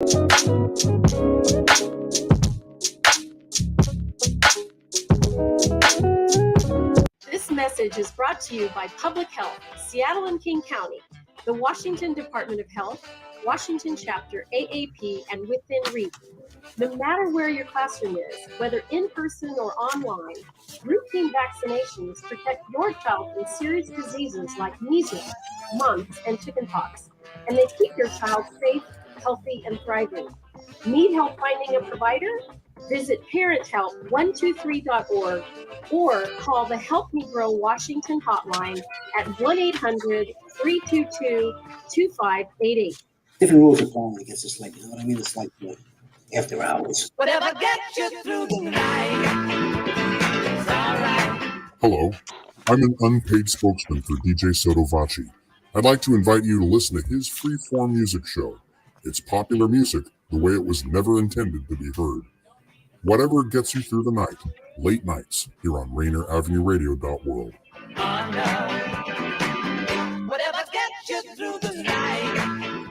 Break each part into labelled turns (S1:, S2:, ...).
S1: This message is brought to you by Public Health, Seattle and King County, the Washington Department of Health, Washington Chapter AAP, and Within Reach. No matter where your classroom is, whether in person or online, routine vaccinations protect your child from serious diseases like measles, mumps, and chickenpox, and they keep your child safe, healthy, and thriving. Need help finding a provider? Visit parenthelp123.org or call the Help Me Grow Washington hotline at 1-800-322-2588.
S2: Different rules apply. I guess it's like, you know what I mean? It's like after hours.
S3: Whatever gets you through the night, it's all right.
S4: Hello, I'm an unpaid spokesman for DJ Sotovaci. I'd like to invite you to listen to his free-form music show. It's popular music the way it was never intended to be heard. Whatever gets you through the night, late nights, here on Rainier Avenue Radio.world.
S3: Whatever gets you through the night.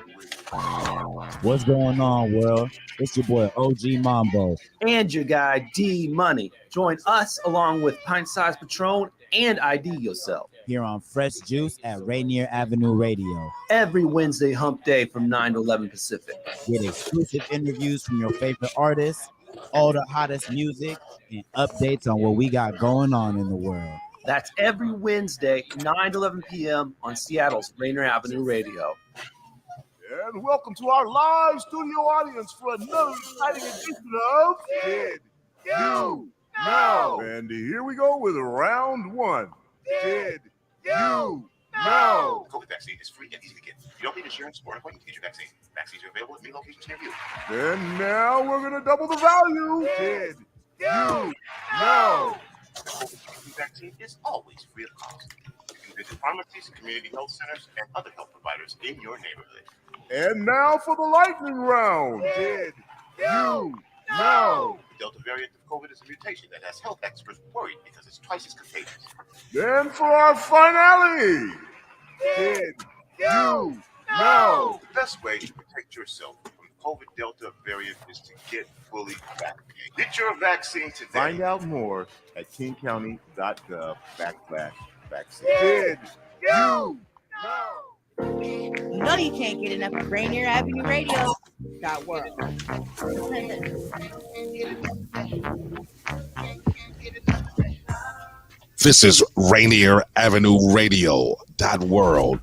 S5: What's going on, world? It's your boy OG Mambo.
S6: And your guy D Money. Join us along with Pint Size Patron and ID Yourself.
S5: Here on Fresh Juice at Rainier Avenue Radio.
S6: Every Wednesday hump day from 9 to 11 Pacific.
S5: Get exclusive interviews from your favorite artists, all the hottest music, and updates on what we got going on in the world.
S6: That's every Wednesday, 9 to 11 p.m. on Seattle's Rainier Avenue Radio.
S7: And welcome to our live studio audience for another exciting edition of Did You Know? And here we go with round one. Did you know?
S8: COVID vaccine is free and easy to get. You don't need insurance or an appointment to get your vaccine. Vaccines are available at many locations near you.
S7: And now we're going to double the value. Did you know?
S8: The COVID vaccine is always free of cost. You can visit pharmacies, community health centers, and other health providers in your neighborhood.
S7: And now for the lightning round. Did you know?
S8: The Delta variant of COVID is a mutation that has health experts worried because it's twice as contagious.
S7: Then for our finale. Did you know?
S8: The best way to protect yourself from the COVID Delta variant is to get fully vaccinated. Get your vaccine today.
S7: Find out more at kingcounty.gov/vaccine. Did you know?
S9: You know you can't get enough of Rainier Avenue Radio. .world.
S10: This is Rainier Avenue Radio. .world.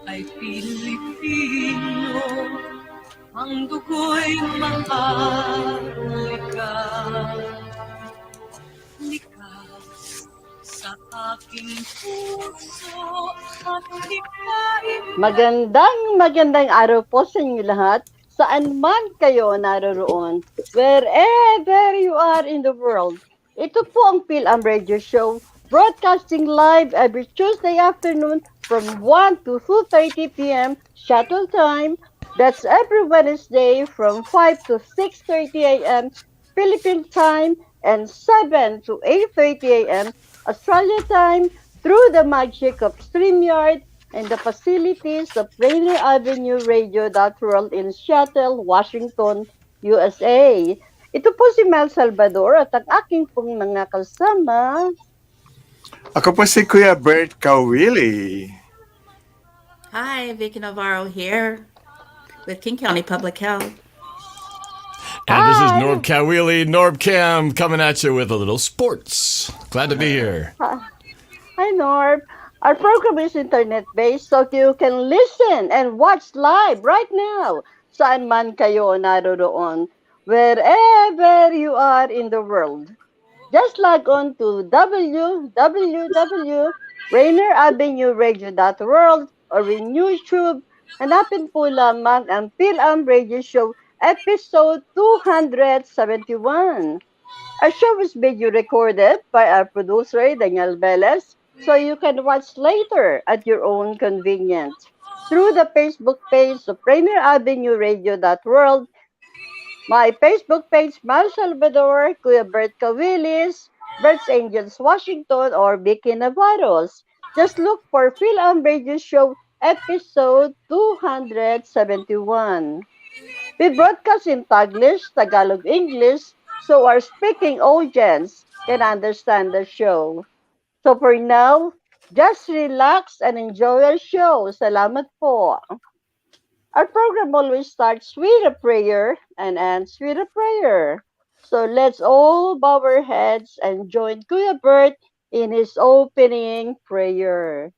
S3: Ay Pilipino, ang dugo'y mahalikan. Likas sa aking puso at hikain.
S11: Magandang araw po sa inyo lahat. Saan man kayo naroroon, wherever you are in the world. Ito po ang Fil-Am Radio Show, broadcasting live every Tuesday afternoon from 1 to 2:30 p.m. Shuttle time. That's every Wednesday from 5 to 6:30 a.m. Philippine time and 7 to 8:30 a.m. Australia time through the magic of StreamYard and the facilities of Rainier Avenue Radio.world in Seattle, Washington, USA. Ito po si Mel Salvador at ang aking pong mga kasama.
S12: Ako po si Kuya Bert Kawili.
S9: Hi, Vicky Navarro here with King County Public Health.
S13: And this is NorbCam coming at you with a little sports. Glad to be here.
S11: Hi, Norb. Our program is internet-based, so you can listen and watch live right now. Saan man kayo naroroon, wherever you are in the world. Just log on to www.rainieravenueradio.world or in YouTube. Hanapin po lamang ang Fil-Am Radio Show episode 271. Our show is video recorded by our producer, Daniel Velez, so you can watch later at your own convenience through the Facebook page of Rainier Avenue Radio.world, my Facebook page, Mal Salvador, Kuya Bert Cawilis, Bert's Angels Washington, or Vicky Navarro. Just look for Fil-Am Radio Show episode 271. We broadcast in Taglish, Tagalog, English, so our speaking audience can understand the show. So for now, just relax and enjoy our show. Salamat po. Our program always starts with a prayer and ends with a prayer. So let's all bow our heads and join Kuya Bert in his opening prayer.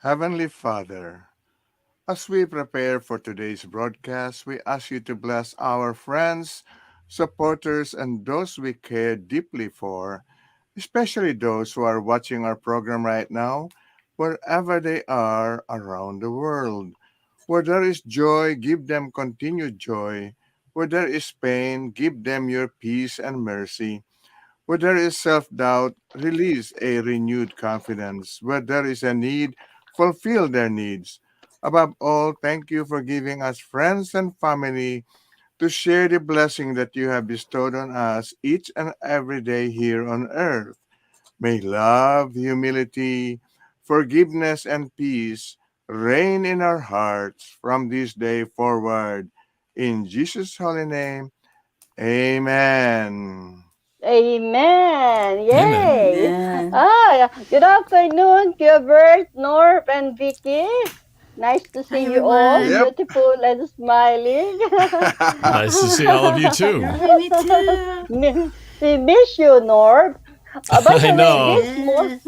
S12: Heavenly Father, as we prepare for today's broadcast, we ask you to bless our friends, supporters, and those we care deeply for, especially those who are watching our program right now, wherever they are around the world. Where there is joy, give them continued joy. Where there is pain, give them your peace and mercy. Where there is self-doubt, release a renewed confidence. Where there is a need, fulfill their needs. Above all, thank you for giving us friends and family to share the blessing that you have bestowed on us each and every day here on earth. May love, humility, forgiveness, and peace reign in our hearts from this day forward. In Jesus' holy name, amen.
S11: Amen. Yay.
S9: Amen.
S11: Good afternoon, Kuya Bert, Norb, and Vicky. Nice to see you all,
S12: Yep.
S11: beautiful and smiling.
S13: Nice to see all of you too.
S9: Me too.
S11: We miss you, Norb. By the
S13: I know.
S11: way,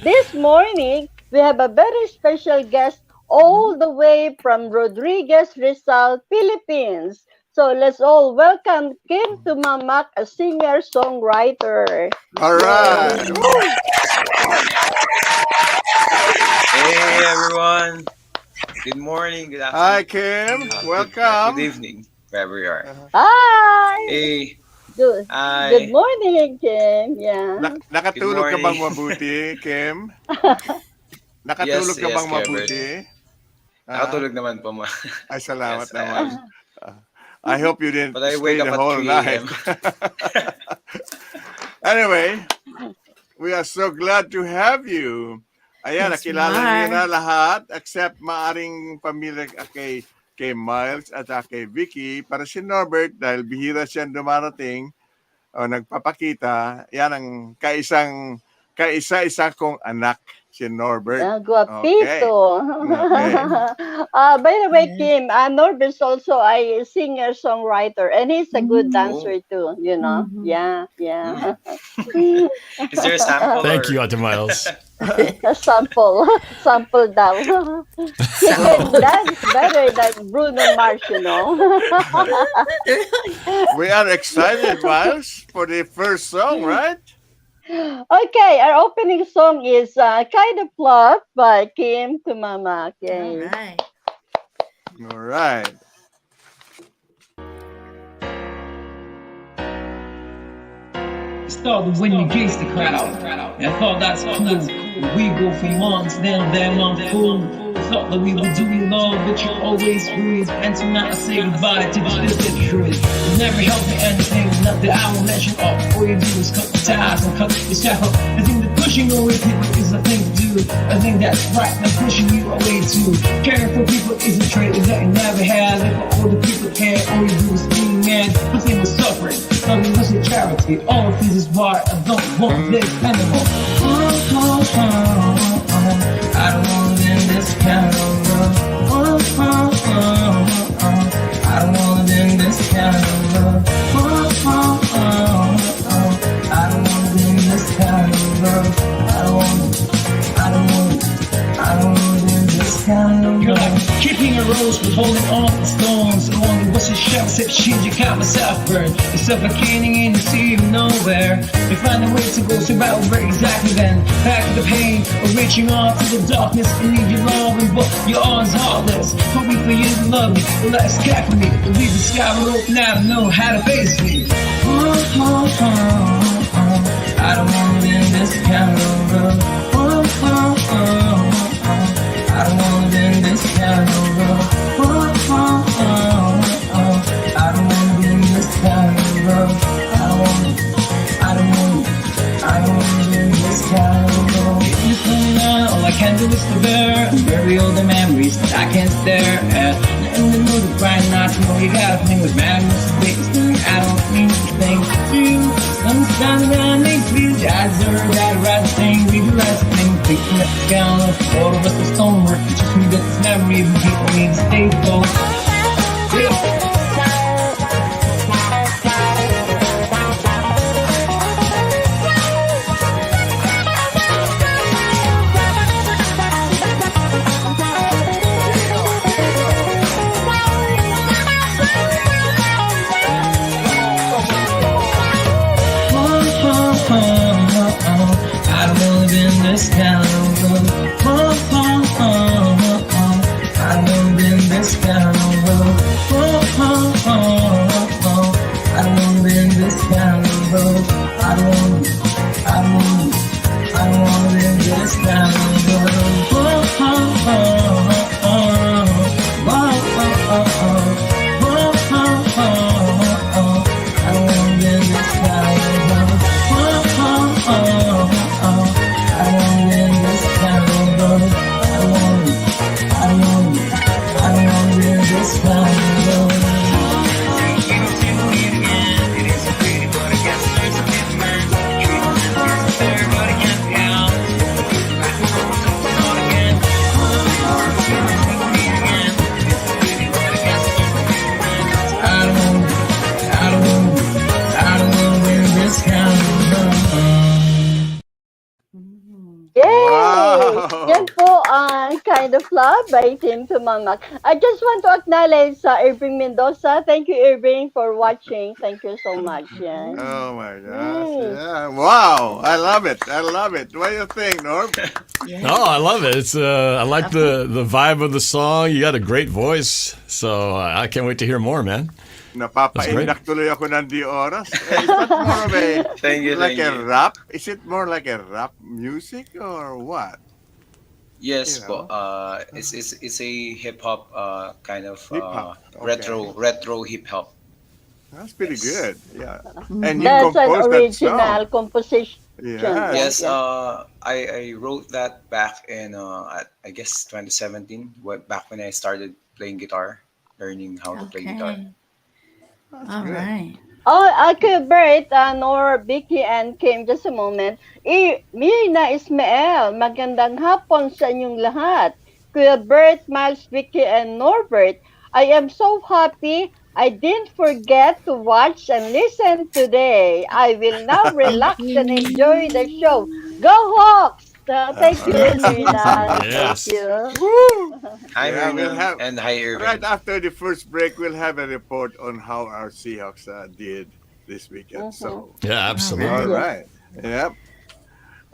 S11: this morning, we have a very special guest all the way from Rodriguez Rizal, Philippines. So let's all welcome Kim Tumamak, a singer-songwriter.
S12: All right.
S14: Hey everyone! Good morning, good afternoon.
S12: Hi, Kim. Welcome.
S14: Good evening, wherever you are.
S11: Hi!
S14: Hey,
S11: Good,
S14: hi.
S11: good morning, Kim. Yeah.
S12: Nakatulog ka
S14: Good
S12: bang
S14: morning.
S12: mabuti, Kim? Nakatulog ka
S14: Yes,
S12: bang
S14: Kuya
S12: mabuti?
S14: Nakatulog naman po, ma.
S12: Ay, salamat
S14: Yes, I
S12: naman. I hope you didn't
S14: But I
S12: stay
S14: wake
S12: the
S14: up at
S12: whole
S14: 3
S12: night.
S14: a.m.
S12: Anyway, we are so glad to have you. Ayan,
S9: Yes,
S12: nakilala
S9: Mar.
S12: niyo na lahat except maaring pamilya kay Miles at kay Vicky. Para si Norbert, dahil bihira siyang dumarating o nagpapakita, yan ang kaisa-isa kong anak, si Norbert.
S11: Guapito.
S12: Okay.
S11: By the way, Kim, Norb is also a singer-songwriter, and he's a good dancer too, you know. Yeah.
S14: Is there a sample?
S13: Thank
S14: or-
S13: you, Ate Miles.
S11: A sample daw. He can dance better than Bruno Mars, you know.
S12: We are excited, Miles, for the first song, right?
S11: Okay, our opening song is Kind of Love by Kim Tumamak. Yay.
S9: All right.
S12: All right.
S15: Started when you gaze the crowd. And I thought that's cool. We go for months, then I'm full. Thought that we would do love, but you always rude. And tonight I say goodbye to the truth. You never helped me anything, not that I will mention all. All you do is cut the ties and cut yourself. I think that pushing away people is the thing to do. I think that's right, I'm pushing you away too. Caring for people is a trait that you never had. If all the people care, all you do is being mad. Nothing was suffering, nothing was a charity. All of this is why I don't want this anymore. I don't want to end this kind of love. I don't want to end this kind of love. I don't want to end this kind of love. I don't want to end this kind of love. You're like kicking a rose but holding on to stones. The only was force and shove, set change, you count myself burn. You're suffocating in the sea of nowhere. You find a way to go, so about where exactly then. Back to the pain, or reaching on to the darkness. I need your love, and what you're all is heartless. Hoping for you to love me, well that's cat for me. Believe the sky will open out and know how to face me. I don't want to end this kind of love. I don't want to end this kind of love. I don't want to end this kind of love. I don't want to end this kind of love. You're pulling out, all I can do is to bear and bury all the memories that I can't stare at. And the mood of crying not to know you got a thing with madness and things. I don't mean to think to you. Understand that I make you. I deserve that right thing, be the right thing. Thinking that the gown of all of us is stonework. Just me that this memory of people need to stay close. Yeah. I don't wanna be in this kind of love. I don't wanna be in this kind of love. I don't wanna be in this kind of love. I don't wanna be in this kind of
S11: Yan po ang Kind of Love by Kim Tumamak. I just want to acknowledge Irving Mendoza. Thank you, Irving, for watching. Thank you so much. Yan.
S12: Oh my gosh. Yeah. Wow. I love it. I love it. What do you think, Norb?
S13: Oh, I love it. It's I like the vibe of the song. You got a great voice, so I can't wait to hear more, man.
S12: Napapaindak tuloy ako ng di oras. Is that more of a
S14: Thank you,
S12: like
S14: thank
S12: a
S14: you.
S12: rap? Is it more like a rap music or what?
S14: Yes,
S12: You know?
S14: po. It's a hip hop kind of
S12: Hip-hop,
S14: retro hip hop.
S12: That's pretty
S14: Yes.
S12: good. Yeah. And you
S11: That's an
S12: composed that
S11: original
S12: song.
S11: composition.
S12: Yeah.
S14: Yes, I wrote that back in I guess 2017, back when I started playing guitar, learning how to play guitar.
S16: All right.
S11: Oh, Kuya Bert, Nor, Vicky, and Kim, just a moment. Mirna Ismael, magandang hapon sa inyong lahat. Kuya Bert, Miles, Vicky, and Norbert, I am so happy I didn't forget to watch and listen today. I will now relax and enjoy the show. Go Hawks! Thank you, Mirna.
S13: Yes.
S11: Thank you.
S14: Hi,
S12: Yeah,
S14: Mirna, and hi, Irvin.
S12: right after the first break, we'll have a report on how our Seahawks did this weekend. So,
S13: Yeah, absolutely.
S12: all right. Yep.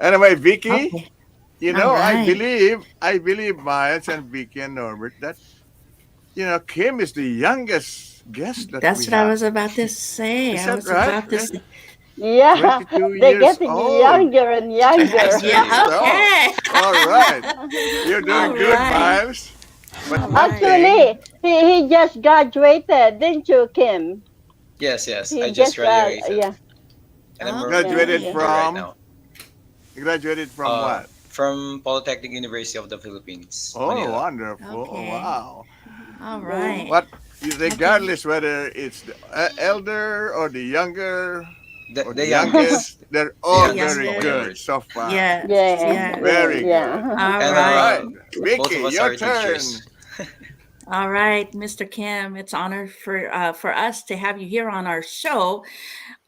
S12: Anyway, Vicky,
S16: Okay.
S12: you know,
S16: All right.
S12: I believe Miles and Vicky and Norbert that Kim is the youngest guest that
S16: That's
S12: we
S16: what I
S12: have.
S16: was about to say.
S12: Is
S16: I
S12: that
S16: was
S12: right?
S16: about to say.
S11: Yeah,
S12: 22
S11: they're
S12: years
S11: getting
S12: old.
S11: younger and younger.
S14: That's
S16: Yeah,
S14: really
S12: So,
S16: okay.
S12: all right. You're doing
S16: All
S12: good,
S16: right.
S12: Miles. But
S16: All
S12: one
S16: right.
S12: thing,
S11: Actually, he just graduated, didn't you, Kim?
S14: Yes,
S11: He
S14: I just graduated,
S11: yeah.
S14: and I'm
S16: Okay.
S14: working
S12: graduated
S14: here right
S12: from
S14: now.
S12: from what?
S14: From Polytechnic University of the Philippines,
S12: Oh,
S14: Manila.
S12: wonderful.
S16: Okay.
S12: Wow.
S16: All right.
S12: What, regardless whether it's the elder or the younger or
S14: The
S12: the
S14: youngest.
S12: youngest, they're all
S14: The youngest
S12: very
S16: youngest.
S12: good so far.
S16: Yes.
S11: Yeah.
S16: Yeah.
S12: Very
S11: Yeah.
S12: good.
S16: All
S14: And
S12: All
S16: right.
S12: right.
S14: both
S12: Vicky,
S14: of us
S12: your
S14: are
S12: turn.
S14: teachers.
S16: All right, Mr. Kim, it's honor for us to have you here on our show.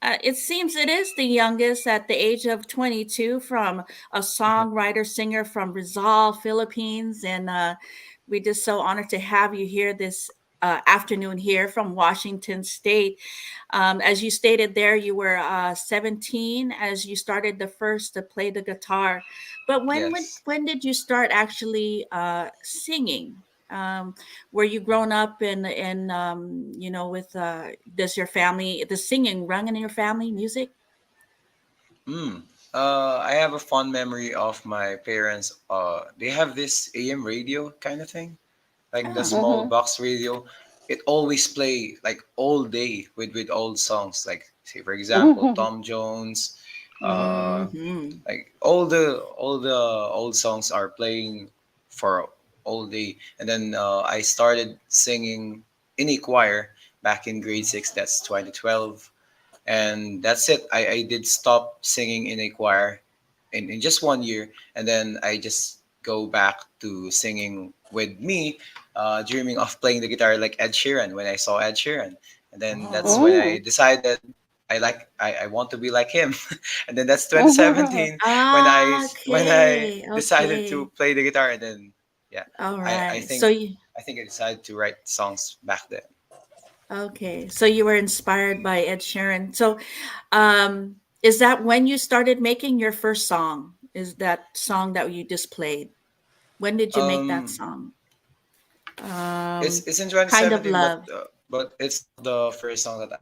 S16: It seems it is the youngest at the age of 22 from a songwriter singer from Rizal, Philippines, and we just so honored to have you here this afternoon here from Washington State. As you stated there, you were 17 as you started the first to play the guitar. But
S14: Yes.
S16: when did you start actually singing? Were you grown up in with does your family the singing run in your family music?
S14: Mm. I have a fond memory of my parents. They have this AM radio kind of thing, like the
S16: Oh.
S14: small
S11: Mm-hmm.
S14: box radio. It always play like all day with old songs. Like say for example, Tom Jones.
S16: Hmm.
S14: Like all the old songs are playing for all day. And then I started singing in a choir back in grade six. That's 2012, and that's it. I did stop singing in a choir in just 1 year, and then I just go back to singing with me, dreaming of playing the guitar like Ed Sheeran when I saw Ed Sheeran, and then that's when I
S11: Mm.
S14: decided I want to be like him, and then that's 2017 when I
S16: Okay,
S14: decided to
S16: okay.
S14: play the guitar, and then yeah,
S16: All
S14: I
S16: right.
S14: think I think I decided to write songs back then.
S16: So you were inspired by Ed Sheeran. So is that when you started making your first song? Is that song that you just played? When did you make that
S14: Um,
S16: song?
S14: it's in
S16: Kind of
S14: 2017,
S16: love.
S14: but it's the first song that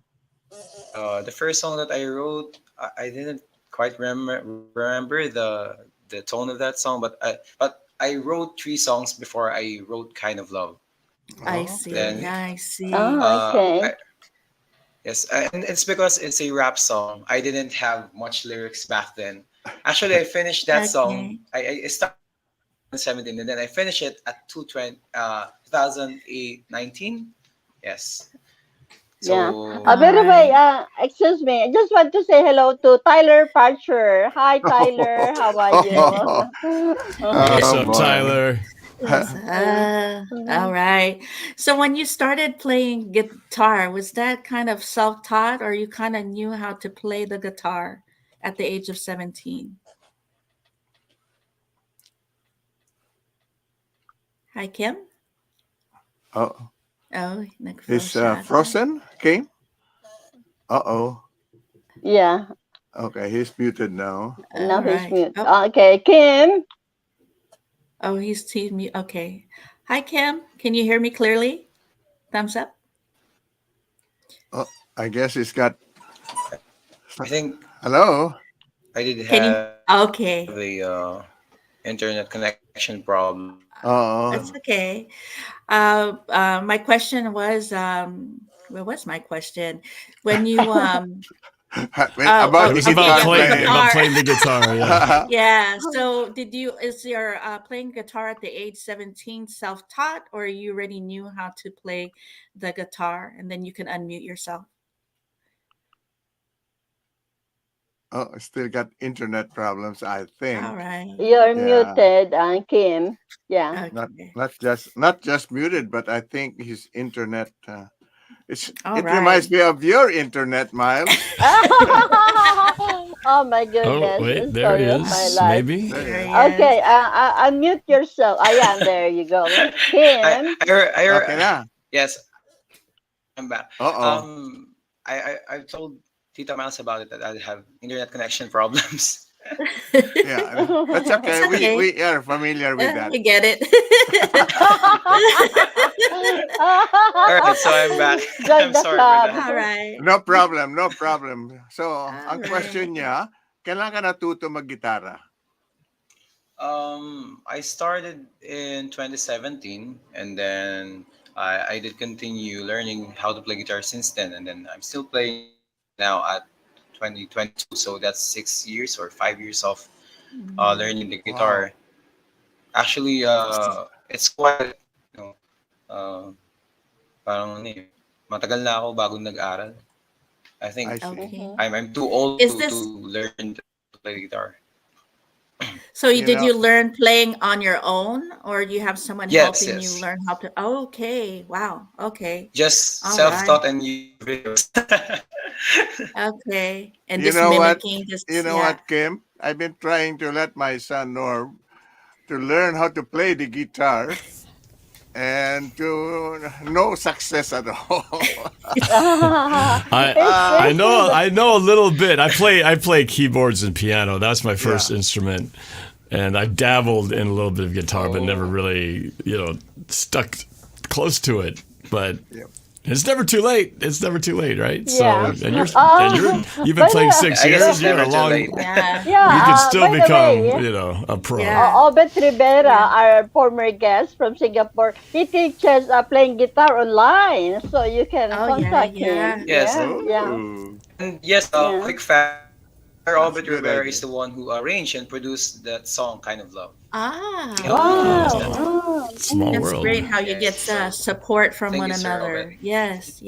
S14: the first song that I wrote. I didn't quite remember the tone of that song, but I wrote three songs before I wrote Kind of Love.
S16: I
S12: Oh,
S16: see.
S14: Then
S12: okay.
S16: I see.
S11: Oh, okay.
S14: I, yes, and it's because it's a rap song. I didn't have much lyrics back then. Actually, I finished that song.
S16: Okay.
S14: I started in 17, and then I finished it at 2019. Yes.
S11: Yeah.
S14: So
S11: By
S16: All
S11: the way,
S16: right.
S11: excuse me. I just want to say hello to Tyler Parcher. Hi, Tyler. How are you?
S13: Hey, what's
S12: Oh
S13: up,
S12: boy.
S13: Tyler?
S16: Yes. All right. So when you started playing guitar, was that kind of self-taught or you kind of knew how to play the guitar at the age of 17? Hi, Kim.
S12: Oh,
S16: Oh,
S12: is
S16: nag-frozen ata.
S12: Frozen came? Uh-oh.
S11: Yeah.
S12: Okay, he's muted now.
S11: Now
S16: All
S11: he's
S16: right.
S11: mute.
S16: Oh,
S11: Okay, Kim.
S16: oh, he's mute. Okay. Hi, Kim. Can you hear me clearly? Thumbs up.
S12: Oh, I guess he's got.
S14: I think
S12: Hello.
S14: I did
S16: Can you?
S14: have
S16: Okay.
S14: a internet connection problem.
S12: Uh-oh.
S16: That's okay. My question was, what was my question? When you,
S12: About
S13: It
S12: the
S13: was
S16: okay,
S12: guitar
S16: yeah, the
S13: about
S16: guitar.
S12: playing.
S13: playing the guitar. Yeah.
S16: Yeah. So is your playing guitar at the age 17 self-taught, or you already knew how to play the guitar and then you can unmute yourself?
S12: Oh, still got internet problems, I
S16: All
S12: think.
S16: right.
S11: You're
S12: Yeah.
S11: muted, Kim. Yeah.
S16: Okay.
S12: Not just muted, but I think his internet
S16: All
S12: it reminds
S16: right.
S12: me of your internet, Miles.
S11: Oh my
S13: Oh,
S11: goodness.
S13: wait,
S11: The
S13: there he
S11: story of my
S13: is.
S11: life.
S13: Maybe.
S12: There he
S16: There
S12: is.
S16: he is.
S11: Okay, unmute yourself. Ayan, there you go.
S14: I
S11: Kim.
S12: Okay na.
S14: yes, I'm back.
S12: Uh-oh.
S14: I told Tita Miles about it that I have internet connection problems.
S12: Yeah, that's okay.
S16: It's
S12: We
S16: okay.
S12: we are familiar with that.
S16: We get it.
S14: All right, so I'm back.
S11: Join
S14: I'm
S11: the
S14: sorry for
S11: club.
S14: that.
S16: All right.
S12: No problem, no problem. So,
S16: All
S12: ang
S16: right.
S12: question niya, kailan ka natuto maggitara?
S14: I started in 2017, and then I did continue learning how to play guitar since then, and then I'm still playing now at 2022. So that's 6 years or 5 years of learning the
S12: Wow.
S14: guitar. Actually, it's quite, you know, uh, parang ano eh, matagal na ako bago nag-aral. I
S12: I
S14: think
S12: see.
S16: Okay.
S14: I'm too old
S16: Is
S14: to
S16: this
S14: learn to play the guitar.
S16: so?
S12: You
S16: Did
S12: know,
S16: you learn playing on your own, or do you have someone
S14: Yes,
S16: helping you
S14: yes.
S16: learn how to? Oh, okay. Wow. Okay.
S14: Just
S16: All right.
S14: self-taught and YouTube videos.
S16: Okay. And
S12: you
S16: just
S12: know what?
S16: mimicking, just
S12: You know
S16: yeah.
S12: what, Kim? I've been trying to let my son Norm to learn how to play the guitar, and to no success at all.
S13: I know a little bit. I play keyboards and piano. That's my first instrument, and I dabbled in a little bit of guitar, but never really stuck close to it. But it's never too late. It's never too late, right?
S11: Yeah.
S13: So, you've been playing 6 years. You're a long.
S11: Yeah.
S13: You can still
S11: By the way,
S13: become, a pro.
S11: Obet Rivera, our former guest from Singapore, he teaches playing guitar online, so you can contact him.
S14: Yes.
S11: Yeah.
S14: And yes, quick fact. Robert Rivera is the one who arranged and produced that song, "Kind of Love."
S13: Small
S16: That's
S13: world.
S16: great how you get support from
S14: Thank
S16: one
S14: you, sir,
S16: another.
S14: Robert.
S16: Yes.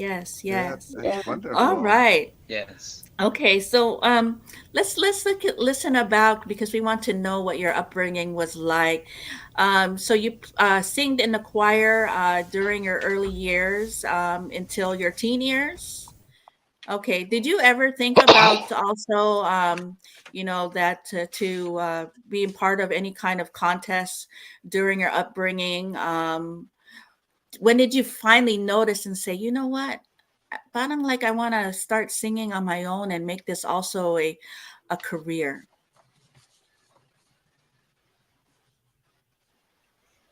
S12: Wonderful.
S16: All right.
S14: Yes.
S16: Okay, so let's listen about, because we want to know what your upbringing was like. So you sing in the choir during your early years until your teen years. Okay, did you ever think about also, that to being part of any kind of contest during your upbringing? When did you finally notice and say, you know what? Parang like I want to start singing on my own and make this also a career.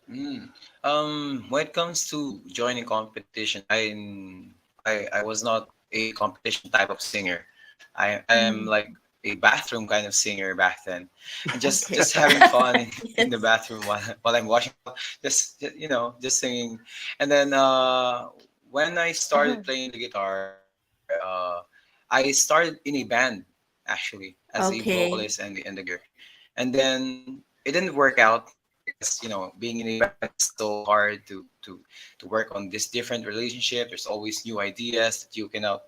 S14: When it comes to joining competition, I was not a competition type of singer. I am like a bathroom kind of singer back then, and just having fun in the bathroom while I'm washing up, just singing. And then when I started playing the guitar, I started in a band actually as a vocalist and the girl, and then it didn't work out because being in a band is so hard to work on this different relationship. There's always new ideas that you cannot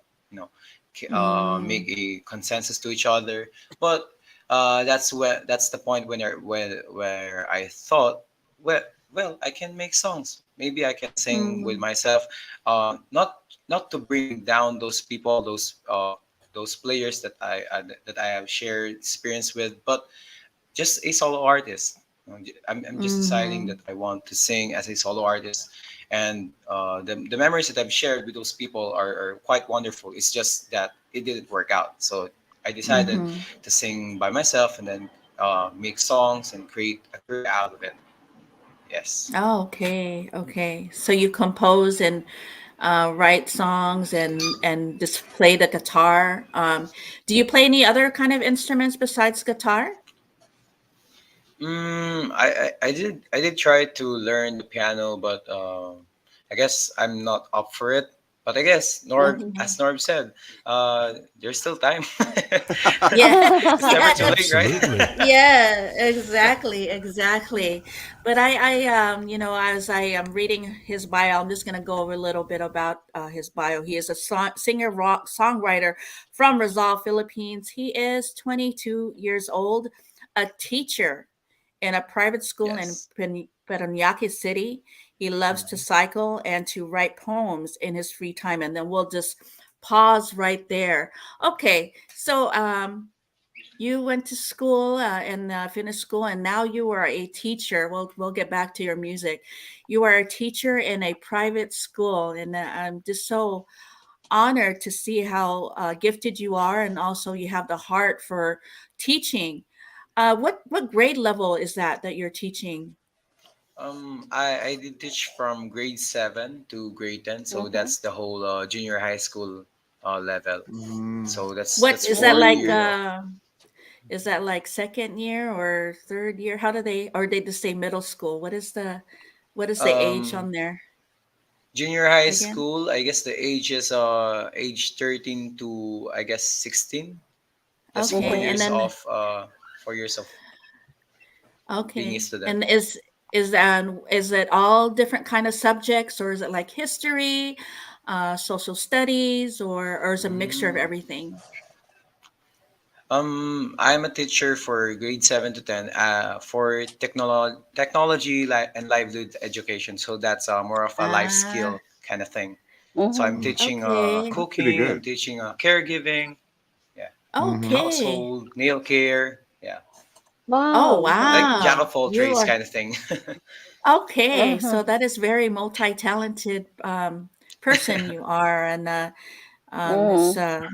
S14: make a consensus to each other. But that's the point where I thought, well, I can make songs. Maybe I can sing with myself. Not to bring down those people, those players that I have shared experience with, but just a solo artist. I'm just deciding that I want to sing as a solo artist, and the memories that I've shared with those people are quite wonderful. It's just that it didn't work out, so I decided to sing by myself and then make songs and create a career out of it. Yes.
S16: Oh, okay. So you compose and write songs and just play the guitar. Do you play any other kind of instruments besides guitar?
S14: I did try to learn the piano, but I guess I'm not up for it. But I guess as Norb said, there's still time.
S16: Yeah.
S14: It's never too late, right?
S16: Yeah, exactly. But as I am reading his bio, I'm just going to go over a little bit about his bio. He is a singer, songwriter from Rizal, Philippines. He is 22 years old, a teacher in a private school in Parañaque City. He loves to cycle and to write poems in his free time. And then we'll just pause right there. Okay, so you went to school and finished school, and now you are a teacher. We'll get back to your music. You are a teacher in a private school, and I'm just so honored to see how gifted you are, and also you have the heart for teaching. What grade level is that you're teaching?
S14: I did teach from grade 7 to grade 10, so that's the whole junior high school level. So that's
S16: Is that
S14: 4
S16: like
S14: years.
S16: is that like second year or third year? How do they, or they just say middle school? What is the age on
S14: Um,
S16: there
S14: Junior high
S16: again?
S14: school, I guess the age is age 13 to I guess 16. That's four
S16: Okay, and
S14: years
S16: then
S14: of 4 years of being a
S16: okay,
S14: student.
S16: and is it all different kind of subjects, or is it like history, social studies, or is it a mixture of
S14: Mm.
S16: everything?
S14: I'm a teacher for grade 7 to 10 for technology and livelihood education. So that's more of a life
S16: Ah,
S14: skill kind of thing. So I'm
S11: Mm-hmm.
S14: teaching
S16: okay,
S12: That's pretty
S14: cooking, I'm
S12: good.
S14: teaching caregiving, yeah,
S12: Mm-hmm.
S16: okay.
S14: household, nail care, yeah.
S16: Oh,
S11: Wow.
S14: like jack
S16: wow.
S14: of all
S16: You
S14: trades
S16: are
S14: kind of thing.
S16: okay.
S11: Uh-huh.
S16: So that is very multi-talented person you are, and it's
S11: Mm.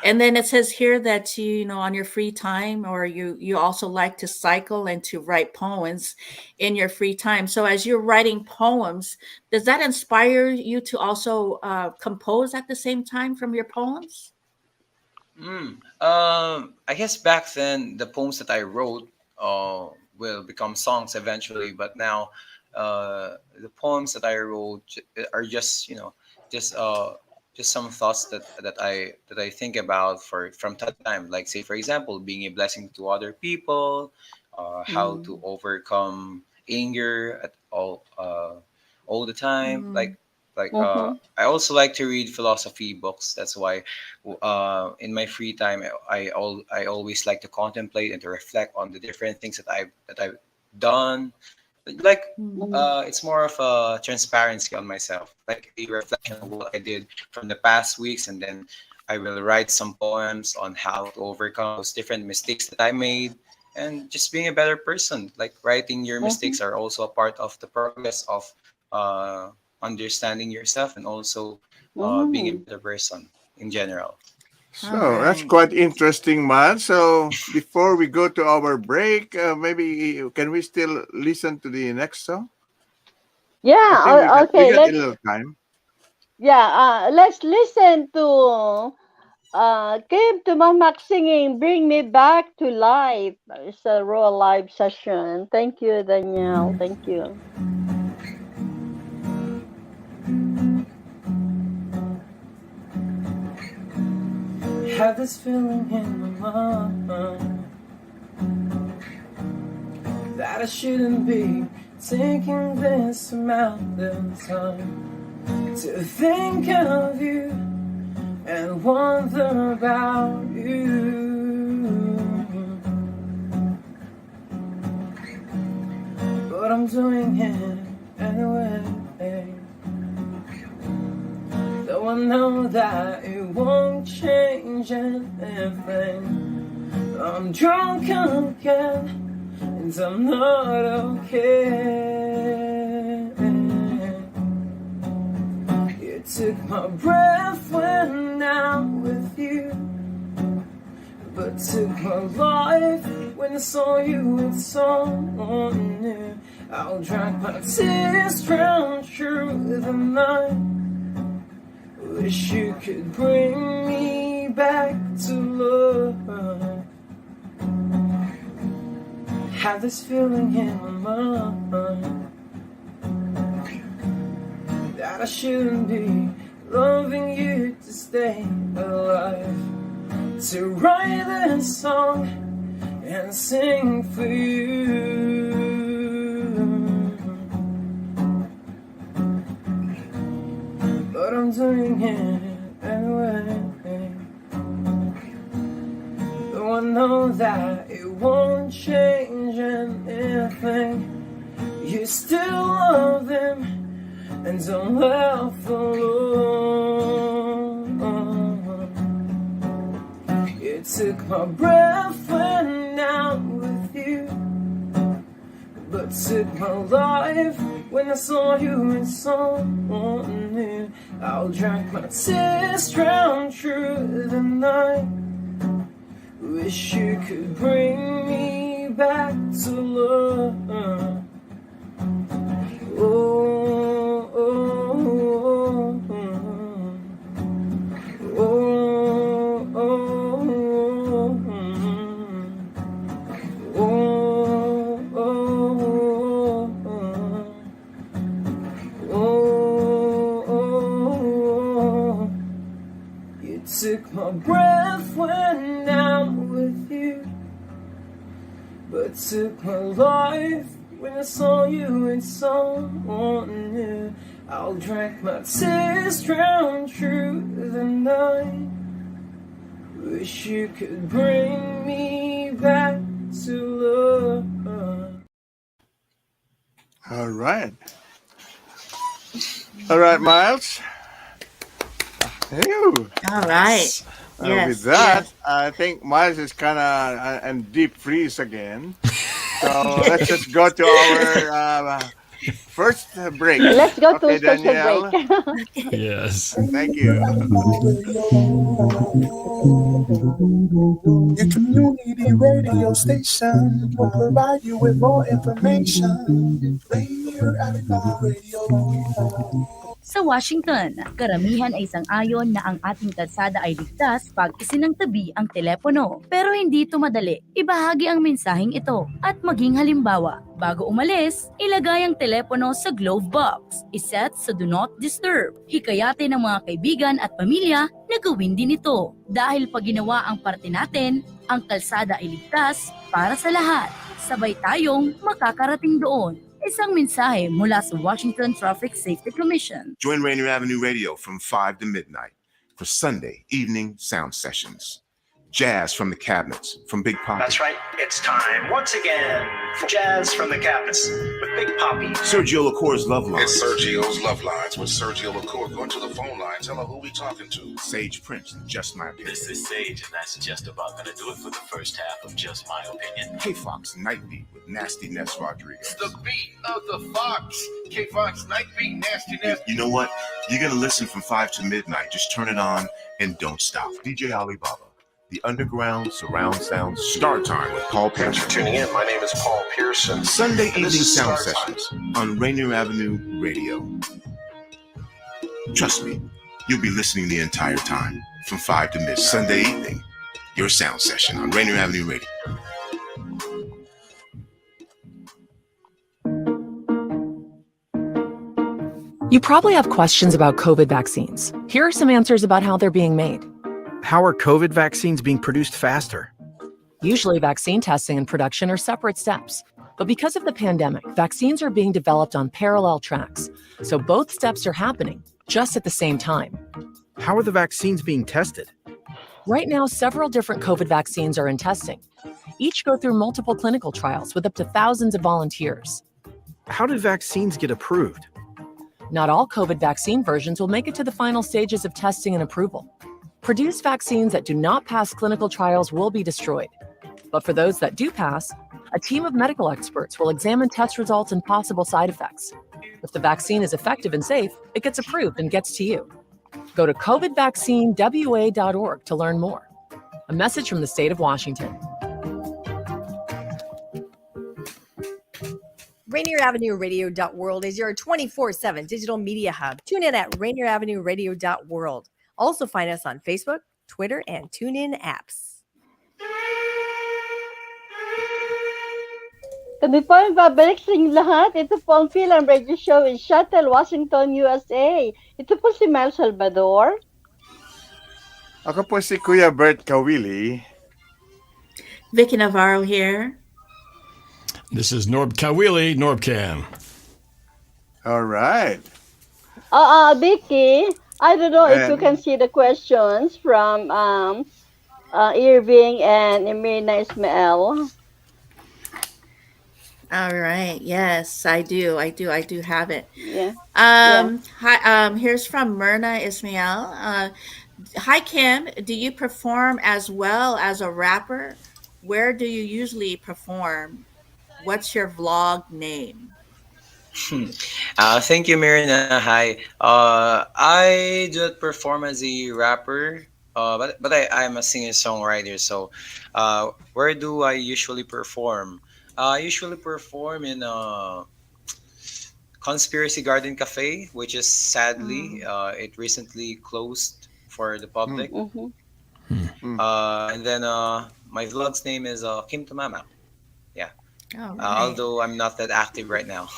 S16: and then it says here that you know on your free time, or you also like to cycle and to write poems in your free time. So as you're writing poems, does that inspire you to also compose at the same time from your poems?
S14: I guess back then the poems that I wrote will become songs eventually, but now the poems that I wrote are just just uh just some thoughts that I think about for from time to time. Like say for example, being a blessing to other people, how to
S16: Mm.
S14: overcome anger at all the time.
S16: Mm.
S11: Mhm.
S14: I also like to read philosophy books. That's why in my free time I always like to contemplate and to reflect on the different things that I've done. Like
S16: Mm.
S14: it's more of a transparency on myself, like a reflection of what I did from the past weeks, and then I will write some poems on how to overcome those different mistakes that I made and just being a better person. Like writing your
S11: Mhm.
S14: mistakes are also a part of the progress of uh, understanding yourself and also being a
S11: Mhm.
S14: better person in general.
S16: All
S12: So that's
S16: right.
S12: quite interesting, man. So before we go to our break, maybe can we still listen to the next song? I
S11: Yeah.
S12: think we
S11: Okay.
S12: got a little time.
S11: Let's listen to Kim Tumamak singing "Bring Me Back to Life." It's a raw live session. Thank you, Danielle. Thank you.
S3: Have this feeling in my mind that I shouldn't be taking this amount of time to think of you and wonder about you. But I'm doing it anyway. Though I know that it won't change anything. I'm drunk again, and I'm not okay. You took my breath when I'm with you, but took my life when I saw you with someone new. I'll drag my tears drown through the night. Wish you could bring me back to love. Have this feeling in my mind that I shouldn't be loving you to stay alive. To write this song and sing for you. But I'm doing it anyway. Though I know that it won't change anything. You still love him and don't left alone. You took my breath when I'm with you, but took my life when I saw you with someone new. I'll drag my tears drown through the night. Wish you could bring me back to love. Oh, oh, oh, oh, oh, oh, oh, oh. You took my breath when I'm with you, but took my life when I saw you with someone new. I'll drag my tears drown through the night. Wish you could bring me back to love.
S12: All right. All right, Miles. Hey.
S16: All right.
S12: With that, I think Miles is kind of in deep freeze again. So let's just go to our first break.
S11: Let's go to
S12: Okay,
S11: special
S12: Danielle.
S11: break.
S13: Yes.
S12: Thank you.
S17: Your community radio station will provide you with more information. Rainier Avenue Radio.
S18: Sa Washington, karamihan ay sang-ayon na ang ating kalsada ay ligtas pag isinangtabi ang telepono. Pero hindi ito madali. Ibahagi ang mensaheng ito at maging halimbawa. Bago umalis, ilagay ang telepono sa glove box. Iset sa Do Not Disturb. Hikayatin ng mga kaibigan at pamilya na gawin din ito. Dahil pag ginawa ang parte natin, ang kalsada ay ligtas para sa lahat. Sabay tayong makakarating doon. Isang mensahe mula sa Washington Traffic Safety Commission.
S8: Join Rainier Avenue Radio from 5 to midnight for Sunday evening sound sessions. Jazz from the cabinets from Big Poppy.
S19: That's right. It's time once again for Jazz from the Cabinets with Big Poppy.
S8: Sergio LaCour's Love Lines.
S10: It's Sergio's Love Lines with Sergio LaCour. Go to the phone line. Tell her who we talking to.
S8: Sage Prince, Just My Opinion.
S19: This is Sage, and that's just about going to do it for the first half of Just My Opinion.
S8: K-Fox Night Beat with Nasty Ness Rodriguez.
S10: The beat of the Fox. K-Fox Night Beat, Nastiness.
S8: You know what? You're going to listen from 5 to midnight. Just turn it on and don't stop. DJ Alibaba. The Underground Surround Sound Start Time with Paul
S19: Thanks
S8: Pearson.
S19: for tuning in. My name is Paul Pearson.
S8: Sunday
S19: And
S8: evening
S19: this is
S8: sound
S19: Start Time.
S8: sessions on Rainier Avenue Radio. Trust me, you'll be listening the entire time from 5 to midnight. Sunday evening, your sound session on Rainier Avenue Radio.
S20: You probably have questions about COVID vaccines. Here are some answers about how they're being made.
S21: How are COVID vaccines being produced faster?
S20: Usually, vaccine testing and production are separate steps. But because of the pandemic, vaccines are being developed on parallel tracks. So both steps are happening just at the same time.
S21: How are the vaccines being tested?
S20: Right now, several different COVID vaccines are in testing. Each go through multiple clinical trials with up to thousands of volunteers.
S21: How do vaccines get approved?
S20: Not all COVID vaccine versions will make it to the final stages of testing and approval. Produced vaccines that do not pass clinical trials will be destroyed. But for those that do pass, a team of medical experts will examine test results and possible side effects. If the vaccine is effective and safe, it gets approved and gets to you. Go to covidvaccinewa.org to learn more. A message from the state of Washington.
S22: Rainier Avenue Radio.world is your 24/7 digital media hub. Tune in at Rainier Avenue Radio.world. Also find us on Facebook, Twitter, and TuneIn apps.
S11: Kami po ang babalik sa inyong lahat. Ito po ang Fil-Am Radio Show in Seattle, Washington, USA. Ito po si Mel Salvador.
S12: Ako po si Kuya Bert Kawili.
S16: Vicky Navarro here.
S13: This is NorbCam.
S12: All right.
S11: Vicky, I don't know if you can see the questions from Irving and Emirna Ismael.
S16: All right. Yes, I do. I do have it.
S11: Yeah.
S16: Hi. Here's from Myrna Ismail. Hi, Kim. Do you perform as well as a rapper? Where do you usually perform? What's your vlog name?
S14: Thank you, Marina. Hi. I do not perform as a rapper, but I'm a singer-songwriter. So, where do I usually perform? I usually perform in Conspiracy Garden Cafe, which is sadly, it recently closed for the public. And then my vlog's name is Kim Tumamak. Yeah.
S16: Oh, right.
S14: Although I'm not that active right now.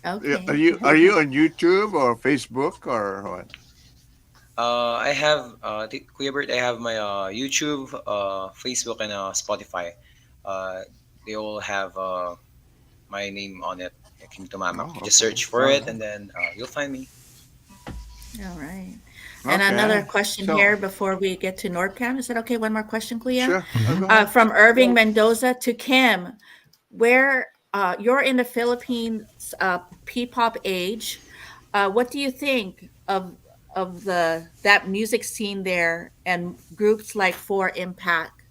S16: Okay.
S12: Are you on YouTube or Facebook or what?
S14: I have Kuya Bert, I have my YouTube, Facebook, and Spotify. They all have my name on it. Kim Tumamak. You just search for it, and then you'll find me.
S16: All right. And another question here before we get to NorbCam. Is it okay? One more question, Kuya?
S12: Sure.
S16: From Irving Mendoza to Kim, where you're in the Philippines P-pop age, what do you think of of that music scene there, and groups like Four Impact,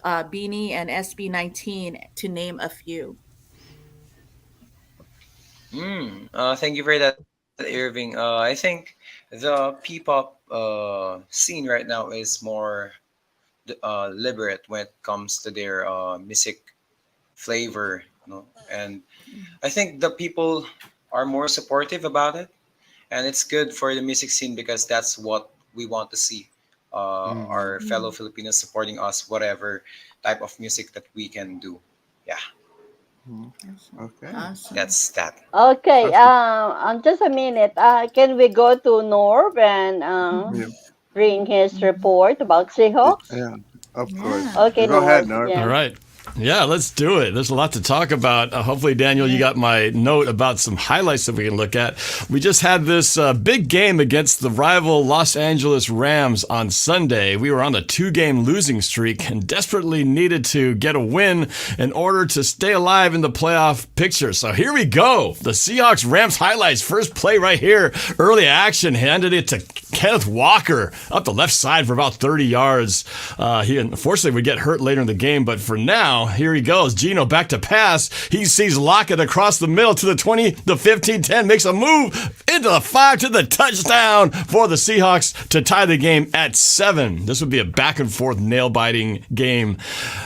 S16: Beanie, and SB19, to name a few.
S14: Thank you for that, Irving. I think the P-pop scene right now is more liberate when it comes to their music flavor, and I think the people are more supportive about it, and it's good for the music scene because that's what we want to see. Our fellow Filipinos supporting us, whatever type of music that we can do. Yeah.
S12: Okay.
S16: Awesome.
S14: That's that.
S11: Okay, just a minute. Can we go to Norb and bring his report about Seahawks?
S12: Yeah, of course.
S11: Okay,
S12: Go ahead,
S11: Norb.
S12: Norb.
S11: Yeah.
S13: All right. Yeah, let's do it. There's a lot to talk about. Hopefully, Daniel, you got my note about some highlights that we can look at. We just had this big game against the rival Los Angeles Rams on Sunday. We were on a 2-game losing streak and desperately needed to get a win in order to stay alive in the playoff picture. So here we go. The Seahawks Rams highlights. First play right here. Early action. Handed it to Kenneth Walker up the left side for about 30 yards. He unfortunately would get hurt later in the game, but for now, here he goes. Gino back to pass. He sees Lockett across the middle to the 20, the 15, 10, makes a move into the 5 to the touchdown for the Seahawks to tie the game at 7. This would be a back and forth nail-biting game,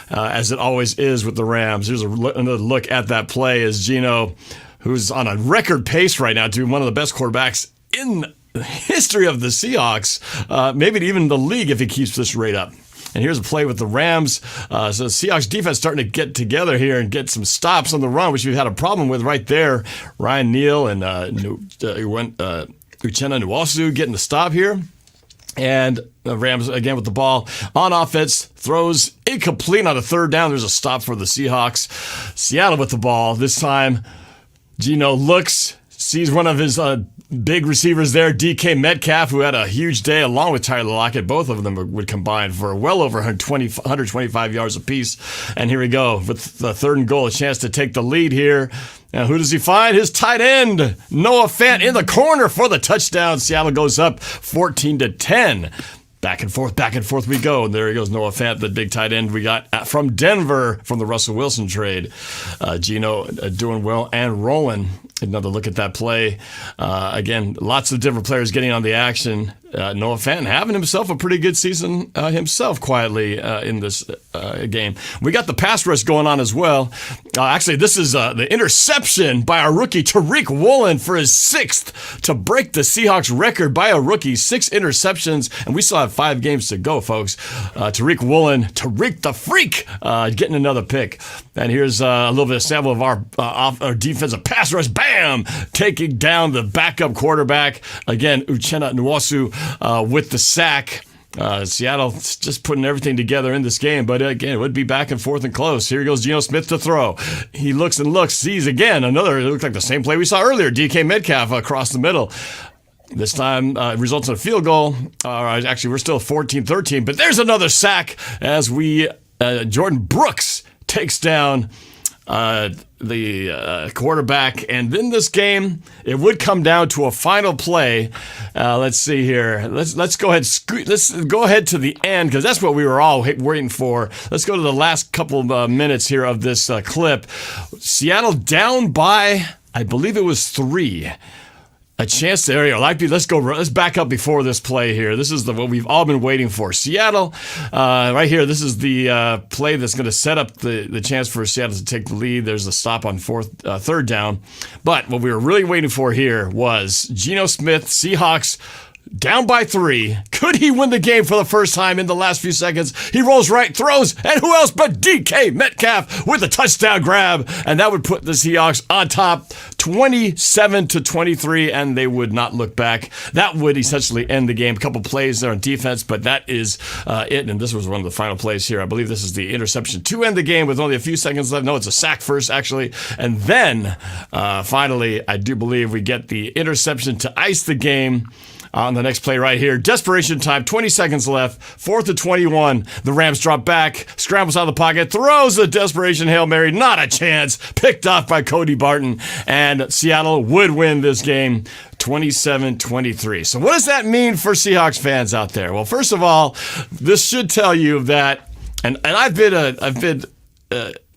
S13: as it always is with the Rams. Here's another look at that play as Gino, who's on a record pace right now to be one of the best quarterbacks in the history of the Seahawks, maybe even the league if he keeps this rate up. And here's a play with the Rams. So the Seahawks defense starting to get together here and get some stops on the run, which we've had a problem with right there. Ryan Neal and Uchenna Nwosu getting the stop here. And the Rams, again, with the ball on offense, throws incomplete on a 3rd down. There's a stop for the Seahawks. Seattle with the ball. This time, Gino looks, sees one of his big receivers there, DK Metcalf, who had a huge day along with Tyler Lockett. Both of them would combine for well over 125 yards apiece. And here we go with the 3rd and goal, a chance to take the lead here. Now, who does he find? His tight end, Noah Fant, in the corner for the touchdown. Seattle goes up 14-10. Back and forth we go. And there he goes, Noah Fant, the big tight end we got from Denver from the Russell Wilson trade. Gino doing well and rolling. Another look at that play. Again, lots of different players getting on the action. Noah Fant having himself a pretty good season himself quietly in this game. We got the pass rush going on as well. Actually, this is the interception by our rookie Tariq Woolen for his 6th to break the Seahawks record by a rookie. 6 interceptions, and we still have 5 games to go, folks. Tariq Woolen, Tariq the Freak, getting another pick. And here's a little bit of sample of our defensive pass rush. Bam! Taking down the backup quarterback. Again, Uchenna Nwosu with the sack. Seattle just putting everything together in this game, but again, it would be back and forth and close. Here goes Geno Smith to throw. He looks and looks, sees again another, it looks like the same play we saw earlier, DK Metcalf across the middle. This time results in a field goal. Actually, we're still 14-13, but there's another sack as Jordan Brooks takes down the quarterback. And then this game, it would come down to a final play. Let's see here. Let's go ahead. Let's go ahead to the end because that's what we were all waiting for. Let's go to the last couple of minutes here of this clip. Seattle down by, I believe it was 3. A chance there. Let's back up before this play here. This is what we've all been waiting for. Seattle, right here, this is the play that's going to set up the chance for Seattle to take the lead. There's a stop on 3rd down. But what we were really waiting for here was Geno Smith, Seahawks, down by 3. Could he win the game for the first time in the last few seconds? He rolls right, throws, and who else but DK Metcalf with a touchdown grab. And that would put the Seahawks on top 27-23, and they would not look back. That would essentially end the game. A couple plays there on defense, but that is it. And this was one of the final plays here. I believe this is the interception to end the game with only a few seconds left. No, it's a sack first, actually. And then, finally, I do believe we get the interception to ice the game. on the next play right here. Desperation time, 20 seconds left, 4th and 21. The Rams drop back, scrambles out of the pocket, throws a desperation Hail Mary, not a chance, picked off by Cody Barton, and Seattle would win this game 27-23. So what does that mean for Seahawks fans out there? Well, first of all, this should tell you that, and I've been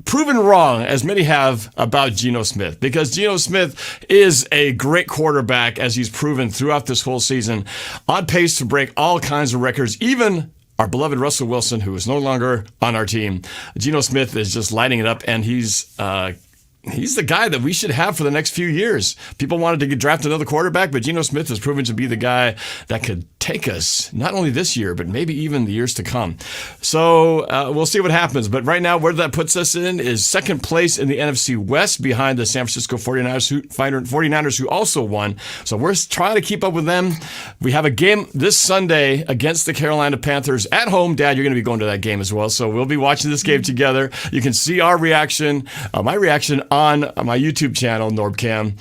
S13: proven wrong, as many have, about Geno Smith, because Geno Smith is a great quarterback, as he's proven throughout this whole season, on pace to break all kinds of records, even our beloved Russell Wilson, who is no longer on our team. Geno Smith is just lighting it up, and he's the guy that we should have for the next few years. People wanted to draft another quarterback, but Geno Smith has proven to be the guy that could take us not only this year, but maybe even the years to come. So we'll see what happens. But right now, where that puts us in is second place in the NFC West, behind the San Francisco 49ers, who also won. So we're trying to keep up with them. We have a game this Sunday against the Carolina Panthers at home. Dad, you're going to be going to that game as well. So we'll be watching this game together. You can see our reaction, my reaction, on my YouTube channel, NorbCam,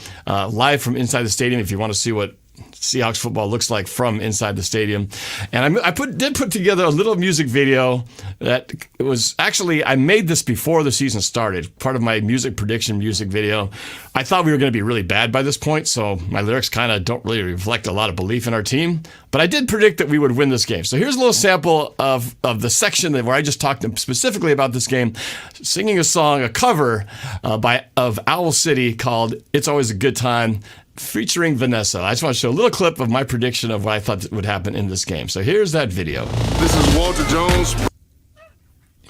S13: live from inside the stadium, if you want to see what Seahawks football looks like from inside the stadium. And I did put together a little music video that was actually, I made this before the season started, part of my music prediction music video. I thought we were going to be really bad by this point, so my lyrics kind of don't really reflect a lot of belief in our team. But I did predict that we would win this game. So here's a little sample of the section where I just talked specifically about this game, singing a song, a cover of Owl City called It's Always a Good Time, featuring Vanessa. I just want to show a little clip of my prediction of what I thought would happen in this game. So here's that video.
S7: This is Walter Jones.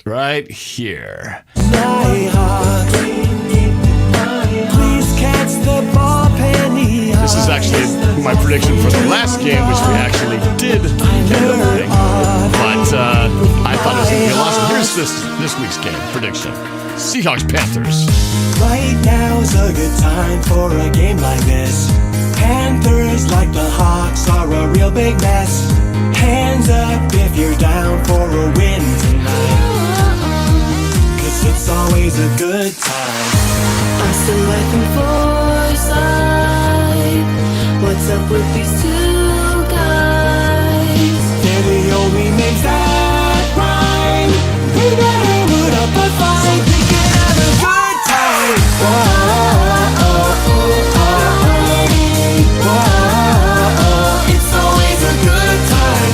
S13: Right here. This is actually my prediction for the last game, which we actually did end up winning. But I thought it was going to be awesome. Here's this week's game prediction. Seahawks Panthers.
S1: Right now's a good time for a game like this. Panthers, like the Hawks, are a real big mess. Hands up if you're down for a win tonight, 'cause it's always a good time.
S2: I'm still looking for a sign. What's up with these two guys?
S1: They're the only names that rhyme. We better put up a fight. We can have a good time. It's always a good time.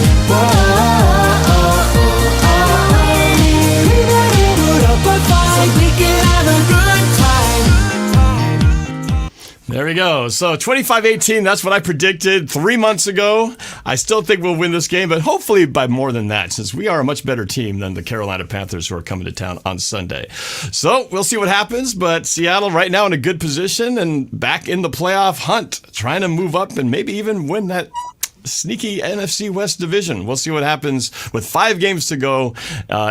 S1: We better put up a fight. We can have a good time.
S13: There we go. So 25-18, that's what I predicted 3 months ago. I still think we'll win this game, but hopefully by more than that, since we are a much better team than the Carolina Panthers, who are coming to town on Sunday. So we'll see what happens, but Seattle right now in a good position and back in the playoff hunt, trying to move up and maybe even win that sneaky NFC West division. We'll see what happens with 5 games to go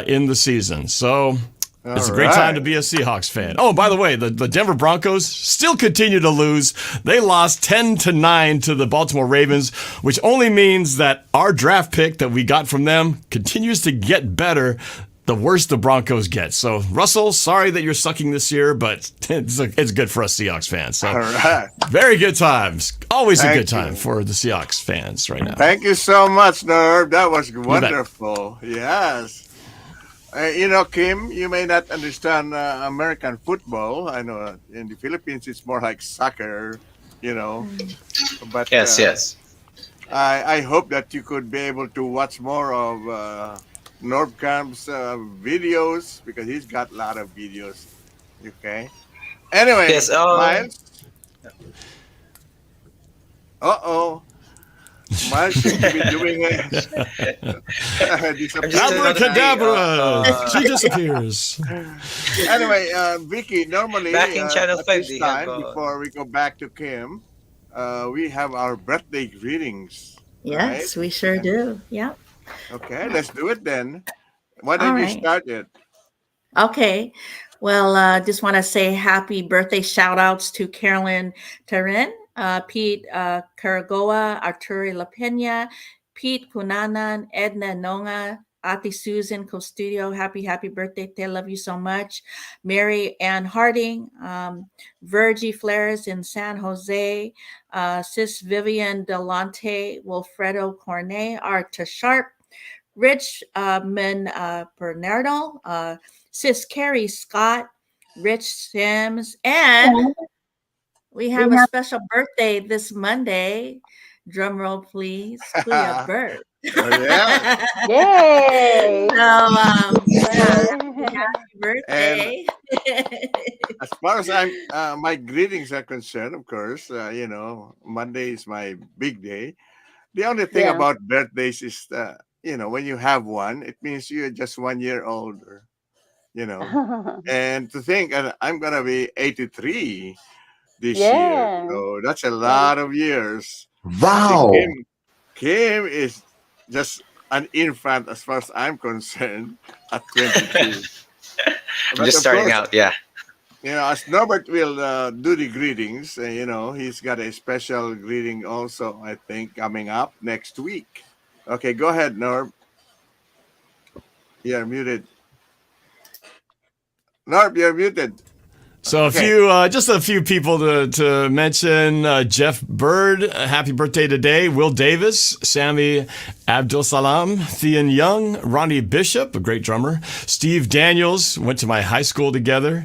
S13: in the season. So it's a great time to be a Seahawks fan. Oh, by the way, the Denver Broncos still continue to lose. They lost 10-9 to the Baltimore Ravens, which only means that our draft pick that we got from them continues to get better the worse the Broncos get. So, Russell, sorry that you're sucking this year, but it's good for us Seahawks fans. So, very good times. Always a good time for the Seahawks fans right now.
S12: Thank you so much, Norb. That was wonderful. Yes. Kim, you may not understand American football. I know in the Philippines it's more like soccer, But
S14: yes.
S12: I hope that you could be able to watch more of NorbCam's videos, because he's got a lot of videos. Okay. Anyway,
S14: yes,
S12: Miles. Miles seems to be doing it.
S13: Abracadabra! She disappears.
S12: Anyway, Vicky, normally
S14: back in Channel 5
S12: this time, before we go back to Kim, we have our birthday greetings.
S16: Yes,
S12: right?
S16: we sure do. Yeah.
S12: Okay, let's do it then. Why don't you start it?
S16: Okay. Well, just want to say happy birthday shout outs to Carolyn Tarin, Pete Caragoa, Arturi La Pena, Pete Cunanan, Edna Nonga, Ate Susan Costudio, happy birthday. Te, love you so much. Mary Ann Harding, Virgie Flares in San Jose, Sis Vivian Delante, Wilfredo Cornet, Arta Sharp, Rich Bernardo, Sis Carrie Scott, Rich Sims, and we have a special birthday this Monday. Drum roll, please. Kuya Bert.
S12: Oh, yeah.
S11: Yay!
S16: So, happy
S12: And
S16: birthday.
S12: as far as my greetings are concerned, of course, Monday is my big day. The only thing
S11: Yeah.
S12: about birthdays is, when you have one, it means you're just 1 year older, And to think I'm going to be 83 this year.
S11: Yeah.
S12: So that's a
S11: Yes.
S12: lot of years. See,
S4: Wow.
S12: Kim is just an infant as far as I'm concerned at 22.
S14: I'm
S12: But
S14: just
S12: of
S14: starting
S12: course,
S14: out. Yeah.
S12: as Norbert will do the greetings, he's got a special greeting also, I think, coming up next week. Okay, go ahead, Norb. You're muted. Norb, you're muted.
S13: So
S12: Okay.
S13: just a few people to mention. Jeff Bird, happy birthday today. Will Davis, Sammy Abdul Salam, Thean Young, Ronnie Bishop, a great drummer. Steve Daniels, went to my high school together.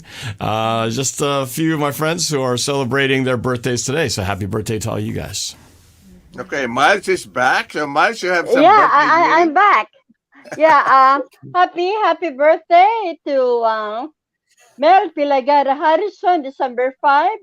S13: Just a few of my friends who are celebrating their birthdays today. So happy birthday to all you guys.
S12: Okay, Miles is back. So Miles, you have some
S11: Yeah,
S12: birthday
S11: I'm
S12: greeting?
S11: back. Yeah, happy birthday to Mel Pilagara Harrison, December 5,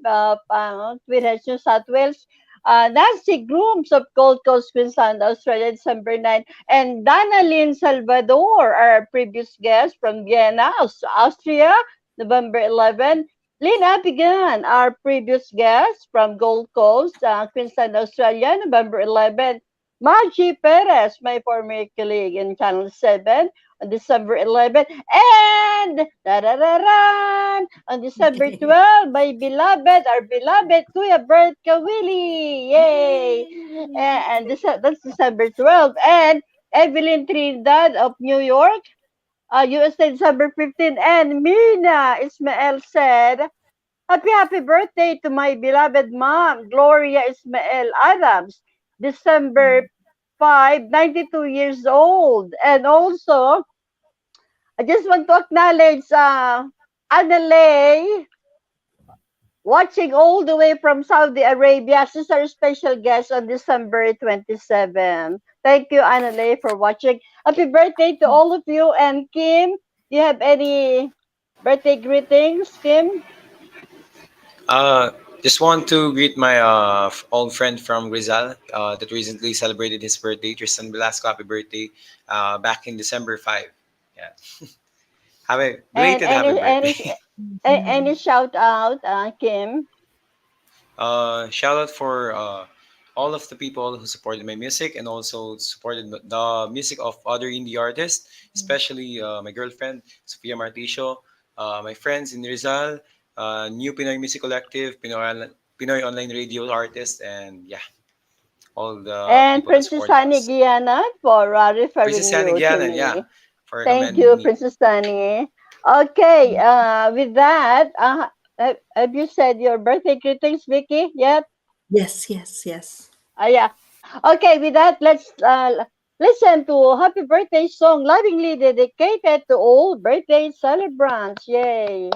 S11: Tweedheads, New South Wales. Nancy Grooms of Gold Coast, Queensland, Australia, December 9. And Dana Lynn Salvador, our previous guest from Vienna, Austria, November 11. Lynn Abigan, our previous guest from Gold Coast, Queensland, Australia, November 11. Margie Perez, my former colleague in Channel 7, on December 11. And on December 12, my our beloved Kuya Bert Kawili. Yay! And that's December 12. And Evelyn Trinidad of New York, USA, December 15. And Mina Ismael said, happy birthday to my beloved mom, Gloria Ismael Adams, December 5, 92 years old. And also, I just want to acknowledge Annalay, watching all the way from Saudi Arabia. She's our special guest on December 27. Thank you, Annalay, for watching. Happy birthday to all of you. And Kim, do you have any birthday greetings, Kim?
S14: Just want to greet my old friend from Rizal that recently celebrated his birthday, Tristan Velasco. Happy birthday back in December 5. Yeah.
S11: And
S14: Happy birthday.
S11: any shout out, Kim?
S14: Shout out for all of the people who supported my music and also supported the music of other indie artists, especially my girlfriend, Sofia Martisio, my friends in Rizal, New Pinoy Music Collective, Pinoy Online Radio Artist, and yeah, all the
S11: And
S14: people that
S11: Princess
S14: supported
S11: Sunny
S14: us.
S11: Giana for referring
S14: Princess Sunny
S11: you to
S14: Gianan,
S11: me.
S14: yeah, for
S11: Thank
S14: recommending
S11: you,
S14: me.
S11: Princess Sunny. Okay, with that, have you said your birthday greetings, Vicky, yet?
S16: Yes.
S11: Yeah. Okay, with that, let's listen to happy birthday song lovingly dedicated to all birthday celebrants. Yay.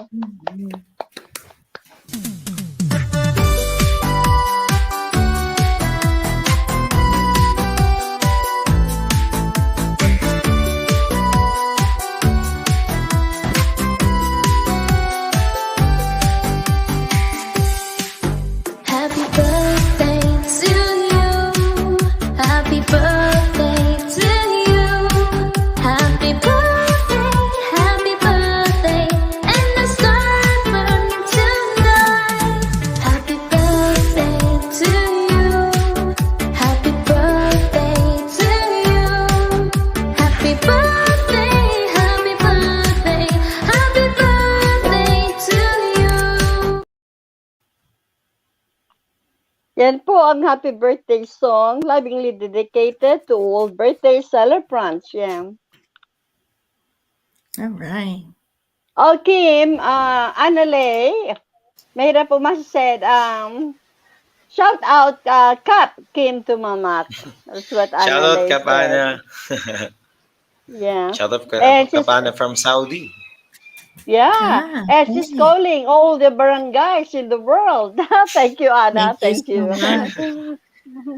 S2: Happy birthday to you. Happy birthday to you. Happy birthday, and the sun burning tonight. Happy birthday to you. Happy birthday to you. Happy birthday, happy birthday, happy birthday to you.
S11: Yan po ang happy birthday song lovingly dedicated to all birthday celebrants. Yan.
S16: All right.
S11: Oh, Kim, Anale, mahirap po said, shout out, Kap, Kim Tumamak. That's what
S14: Shout out
S11: Anale
S14: Kapana.
S11: said. Yeah.
S14: Shout out
S11: And she's,
S14: Kapana from Saudi.
S11: yeah, and she's
S16: Okay.
S11: calling all the barangays in the world. Thank you, Anna.
S16: Thank you
S11: Thank
S16: so
S11: you.
S16: much.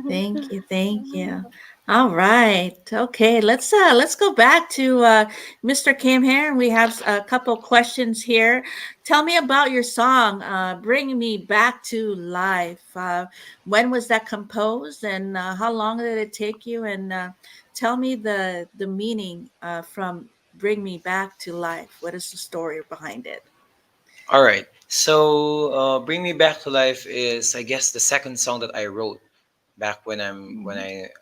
S16: Thank you. Thank you. All right. Okay. Let's go back to Mr. Kim here. We have a couple questions here. Tell me about your song, "Bring Me Back to Life." When was that composed, and how long did it take you? And tell me the meaning from "Bring Me Back to Life." What is the story behind it?
S14: All right. So, "Bring Me Back to Life" is, I guess, the second song that I wrote back when I'm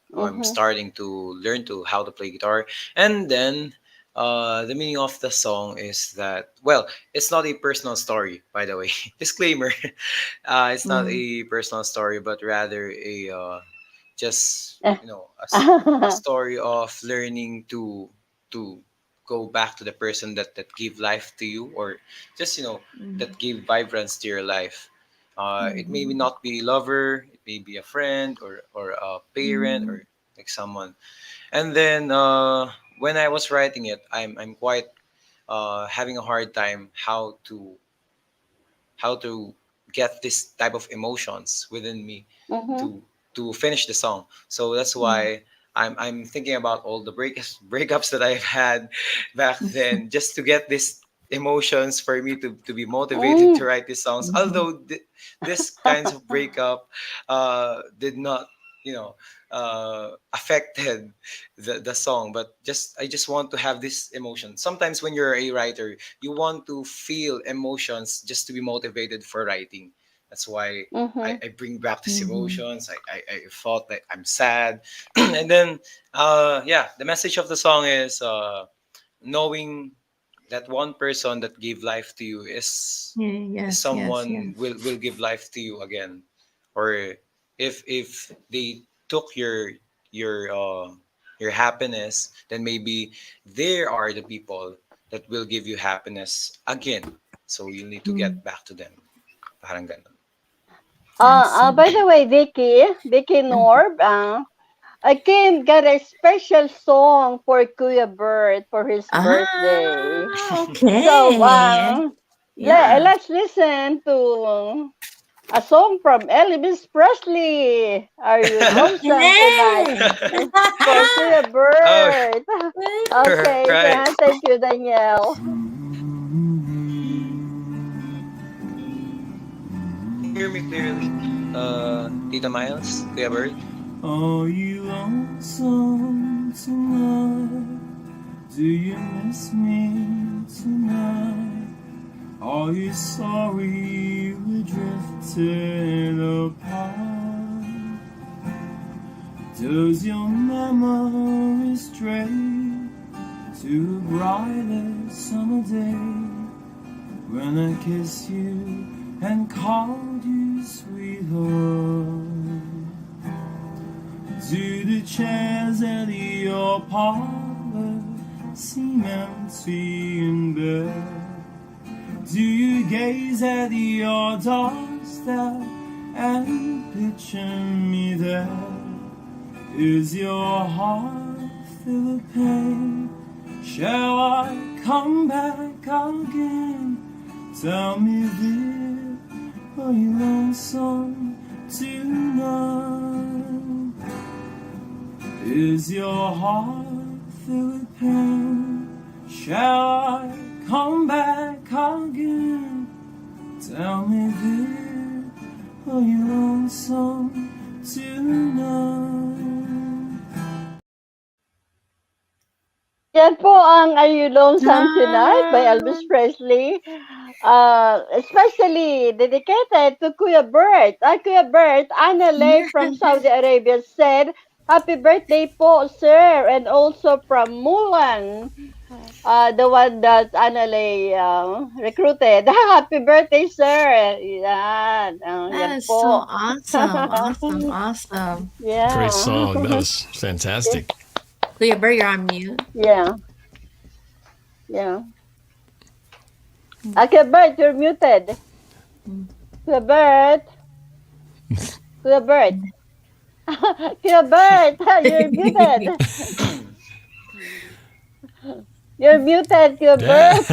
S11: Mm-hmm.
S14: starting to learn to how to play guitar. And then the meaning of the song is that, well, it's not a personal story, by the way. Disclaimer. It's not
S16: Mm.
S14: a personal story, but rather a just, a story of learning to go back to the person that gave life to you, or just,
S16: Mm.
S14: that gave vibrance to your life. It may
S16: Mhm.
S14: not be a lover, it may be a friend, or a parent,
S16: Mm.
S14: or like someone. And then when I was writing it, I'm quite having a hard time how to get this type of emotions within me
S11: Mm-hmm.
S14: to finish the song. So that's
S16: Mm.
S14: why I'm thinking about all the breakups that I've had back then, just to get this emotions for me to be motivated to
S11: Mm.
S14: write these songs.
S16: Mhm.
S14: Although this kinds of breakup did not, affected the song, but just I just want to have this emotion. Sometimes when you're a writer, you want to feel emotions just to be motivated for writing. That's why I,
S11: Mm-hmm.
S14: I bring back these
S16: Mhm.
S14: emotions. I thought that I'm sad. And then yeah, the message of the song is knowing that one person that gave life to you
S16: Yeah,
S14: is
S16: yes, yes,
S14: someone
S16: yes.
S14: will give life to you again. Or if they took your happiness, then maybe there are the people that will give you happiness again. So you need to
S16: Mm.
S14: get back to them. Parang ganon.
S16: I see.
S11: By the way, Vicky
S16: Mhm.
S11: Norb, Kim got a special song for Kuya Bert for his birthday.
S16: Ah,
S11: So,
S16: okay. Yeah.
S11: let's listen to a song from Elvis Presley. Are you lonesome tonight?
S16: Okay.
S11: For Kuya
S14: Oh,
S11: Bert. Okay,
S14: right.
S11: thank you, Danielle.
S14: Can you hear me clearly? Tita Miles, Kuya Bird?
S3: Are you lonesome tonight? Do you miss me tonight? Are you sorry we drifted apart? Does your memory stray to a brighter summer day when I kissed you and called you sweetheart? Do the chairs at your parlor seem empty in bed? Do you gaze at your doorstep and picture me there? Is your heart filled with pain? Shall I come back again? Tell me, dear, are you lonesome tonight? Is your heart filled with pain? Shall I come back again? Tell me, dear, are you lonesome tonight?
S11: Yan po ang Are You Lonesome Tonight by
S16: Ah,
S11: Elvis Presley. Especially dedicated to Kuya Bert. Kuya Bert, Anna Lay from Saudi Arabia said, Happy birthday po, sir. And also from Mulan, the one that Anna Lay recruited. Happy birthday, sir. Yan.
S16: that
S11: Yan
S16: is so
S11: po.
S16: awesome. Awesome. Awesome.
S13: Great
S11: Yeah.
S13: song. That was fantastic.
S16: Kuya Bear, you're on mute.
S11: Yeah. Yeah. Okay, Bert, you're muted. Kuya Bert. Kuya Bert. Kuya Bert, you're muted. You're muted, Kuya Bert.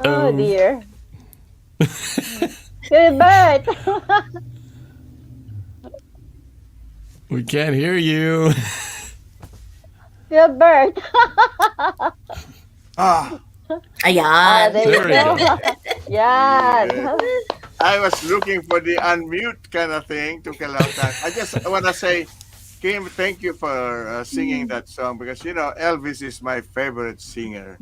S11: Oh dear. Kuya Bert.
S13: We can't hear you.
S11: Kuya Bert.
S16: Ayan.
S11: There you
S13: There we
S11: go.
S13: go.
S11: Yan.
S12: I was looking for the unmute kind of thing to Kalautan. I just want to say, Kim, thank you for singing that song because, Elvis is my favorite singer.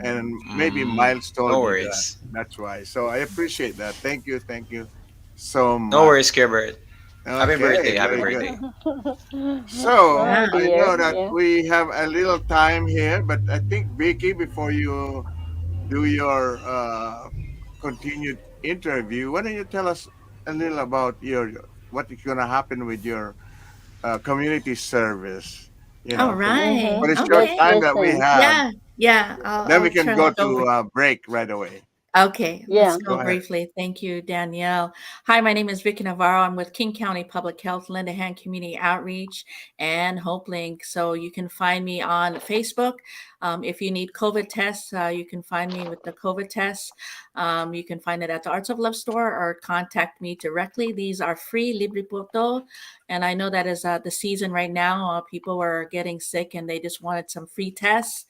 S12: And maybe Miles told
S14: No
S12: me
S14: worries.
S12: that. That's why. So I appreciate that. Thank you so much.
S14: No worries, Kuya Bert. Happy
S12: Okay,
S14: birthday. Happy
S12: very
S14: birthday.
S12: good. So
S11: Oh
S12: I
S11: dear.
S12: know that
S11: Yeah.
S12: we have a little time here, but I think, Vicky, before you do your continued interview, why don't you tell us a little about what is going to happen with your community service?
S16: All
S11: Mm-hmm.
S16: right.
S12: For the short
S11: Let's
S16: Okay.
S12: time that we
S11: listen.
S12: have,
S16: Yeah.
S12: then we
S16: I'll
S12: can
S16: turn
S12: go
S16: it over.
S12: to break right away.
S16: Okay, let's
S11: Yeah.
S12: Go
S16: go
S12: ahead.
S16: briefly. Thank you, Danielle. Hi, my name is Vicky Navarro. I'm with King County Public Health, Linda Hand Community Outreach, and Hopelink. So you can find me on Facebook. If you need COVID tests, you can find me with the COVID tests. You can find it at the Arts of Love store or contact me directly. These are free, libre po to. And I know that is the season right now. People are getting sick and they just wanted some free tests.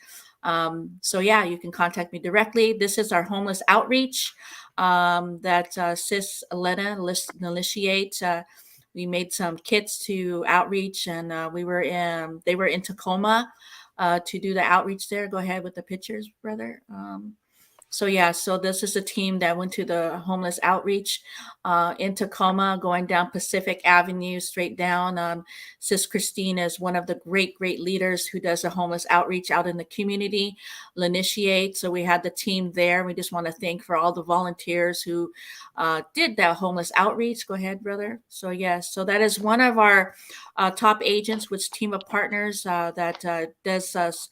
S16: So yeah, you can contact me directly. This is our homeless outreach that Sis Elena initiate. We made some kits to outreach, and they were in Tacoma to do the outreach there. Go ahead with the pictures, brother. So this is a team that went to the homeless outreach in Tacoma, going down Pacific Avenue, straight down. Sis Christine is one of the great leaders who does the homeless outreach out in the community, L'initiate. So we had the team there. We just want to thank for all the volunteers who did that homeless outreach. Go ahead, brother. So yes, so that is one of our top agents, which team of partners that does us.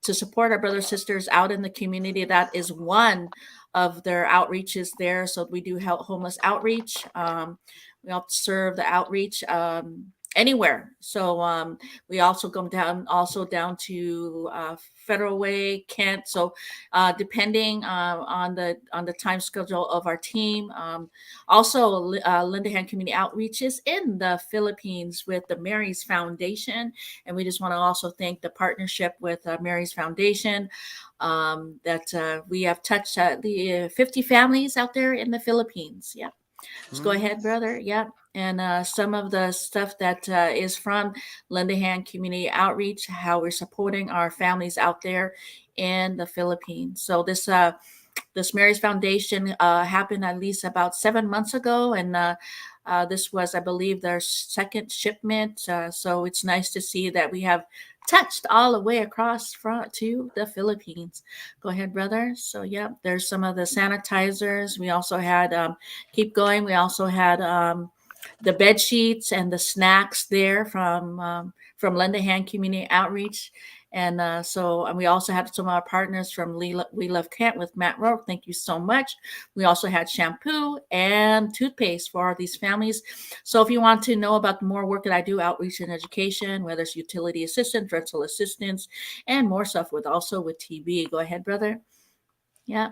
S16: To support our brothers sisters out in the community. That is one of their outreaches there. So we do help homeless outreach. We help serve the outreach anywhere. So we also go down to Federal Way, Kent. So depending on the time schedule of our team. Also, Linda Hand Community Outreach is in the Philippines with the Mary's Foundation, and we just want to also thank the partnership with Mary's Foundation that we have touched the 50 families out there in the Philippines. Yeah. Let's go ahead, brother. Yep. And some of the stuff that is from Lend a Hand Community Outreach, how we're supporting our families out there in the Philippines. So this Mary's Foundation happened at least about 7 months ago, and this was, I believe, their second shipment. So it's nice to see that we have touched all the way across front to the Philippines. Go ahead, brother. So yeah, there's some of the sanitizers. We also had keep going. We also had the bed sheets and the snacks there from Lend a Hand Community Outreach. And we also had some of our partners from We Love Kent with Matt Rourke. Thank you so much. We also had shampoo and toothpaste for these families. So if you want to know about the more work that I do, outreach and education, whether it's utility assistance, rental assistance, and more stuff with TB. Go ahead, brother. Yeah.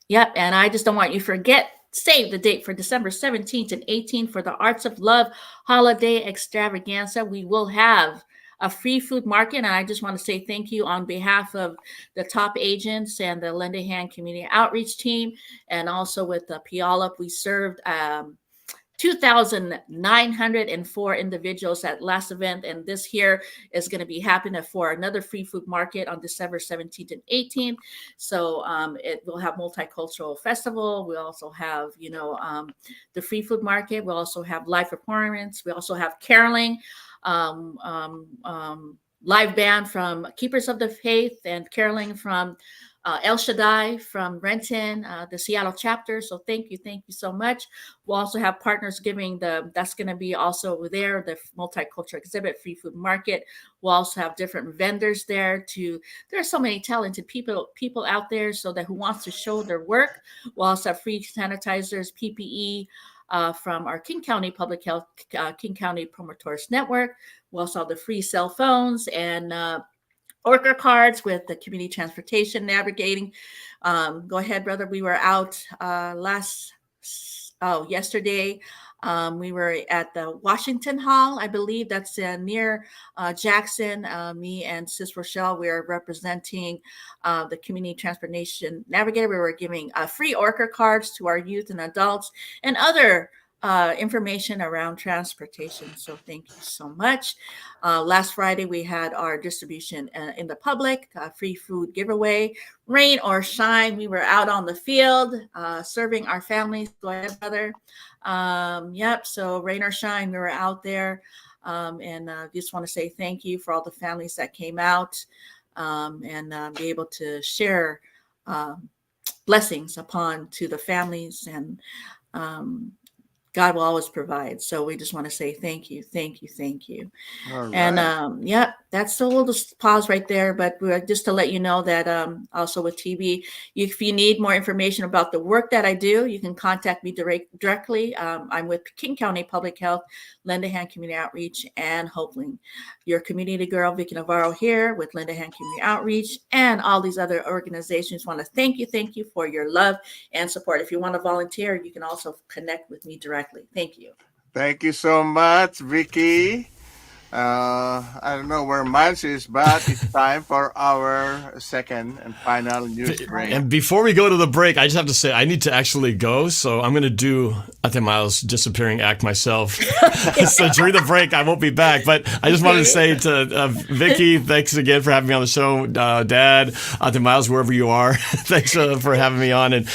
S16: Yep. And I just don't want you to forget. Save the date for December 17th and 18th for the Arts of Love Holiday Extravaganza. We will have a free food market. And I just want to say thank you on behalf of the top agents and the Lend a Hand Community Outreach team. And also with the Puyallup, we served 2,904 individuals at last event. And this here is going to be happening for another free food market on December 17th and 18th. So it will have multicultural festival. We also have, the free food market. We'll also have live performance. We also have caroling, live band from Keepers of the Faith and caroling from El Shaddai from Renton, the Seattle chapter. So thank you so much. We'll also have partners giving that's going to be also there, the multicultural exhibit, free food market. We'll also have different vendors there. There are so many talented people out there, so that who wants to show their work. We'll also have free sanitizers, PPE from our King County Public Health, King County Promoters Network. We'll also have the free cell phones and Orca cards with the community transportation navigating. Go ahead, brother. We were out yesterday. We were at the Washington Hall, I believe that's near Jackson. Me and Sis Rochelle, we are representing the Community Transportation Navigator. We were giving free Orca cards to our youth and adults and other information around transportation. So thank you so much. Last Friday, we had our distribution in the public, free food giveaway, rain or shine. We were out on the field serving our families. Go ahead, brother. So rain or shine, we were out there. And just want to say thank you for all the families that came out and be able to share blessings to the families, and God will always provide. So we just want to say thank you.
S12: All right.
S16: And that's a little pause right there. But just to let you know that also with TB, if you need more information about the work that I do, you can contact me directly. I'm with King County Public Health, Lend a Hand Community Outreach, and Hopelink. Your community girl, Vicky Navarro, here with Lend a Hand Community Outreach and all these other organizations. Want to thank you for your love and support. If you want to volunteer, you can also connect with me directly. Thank you.
S12: Thank you so much, Vicky. I don't know where Miles is, but it's time for our second and final news break.
S13: And before we go to the break, I just have to say I need to actually go, so I'm going to do Miles' disappearing act myself. So during the break, I won't be back. But I just wanted to say to Vicky, thanks again for having me on the show. Dad, Miles, wherever you are, thanks for having me on. And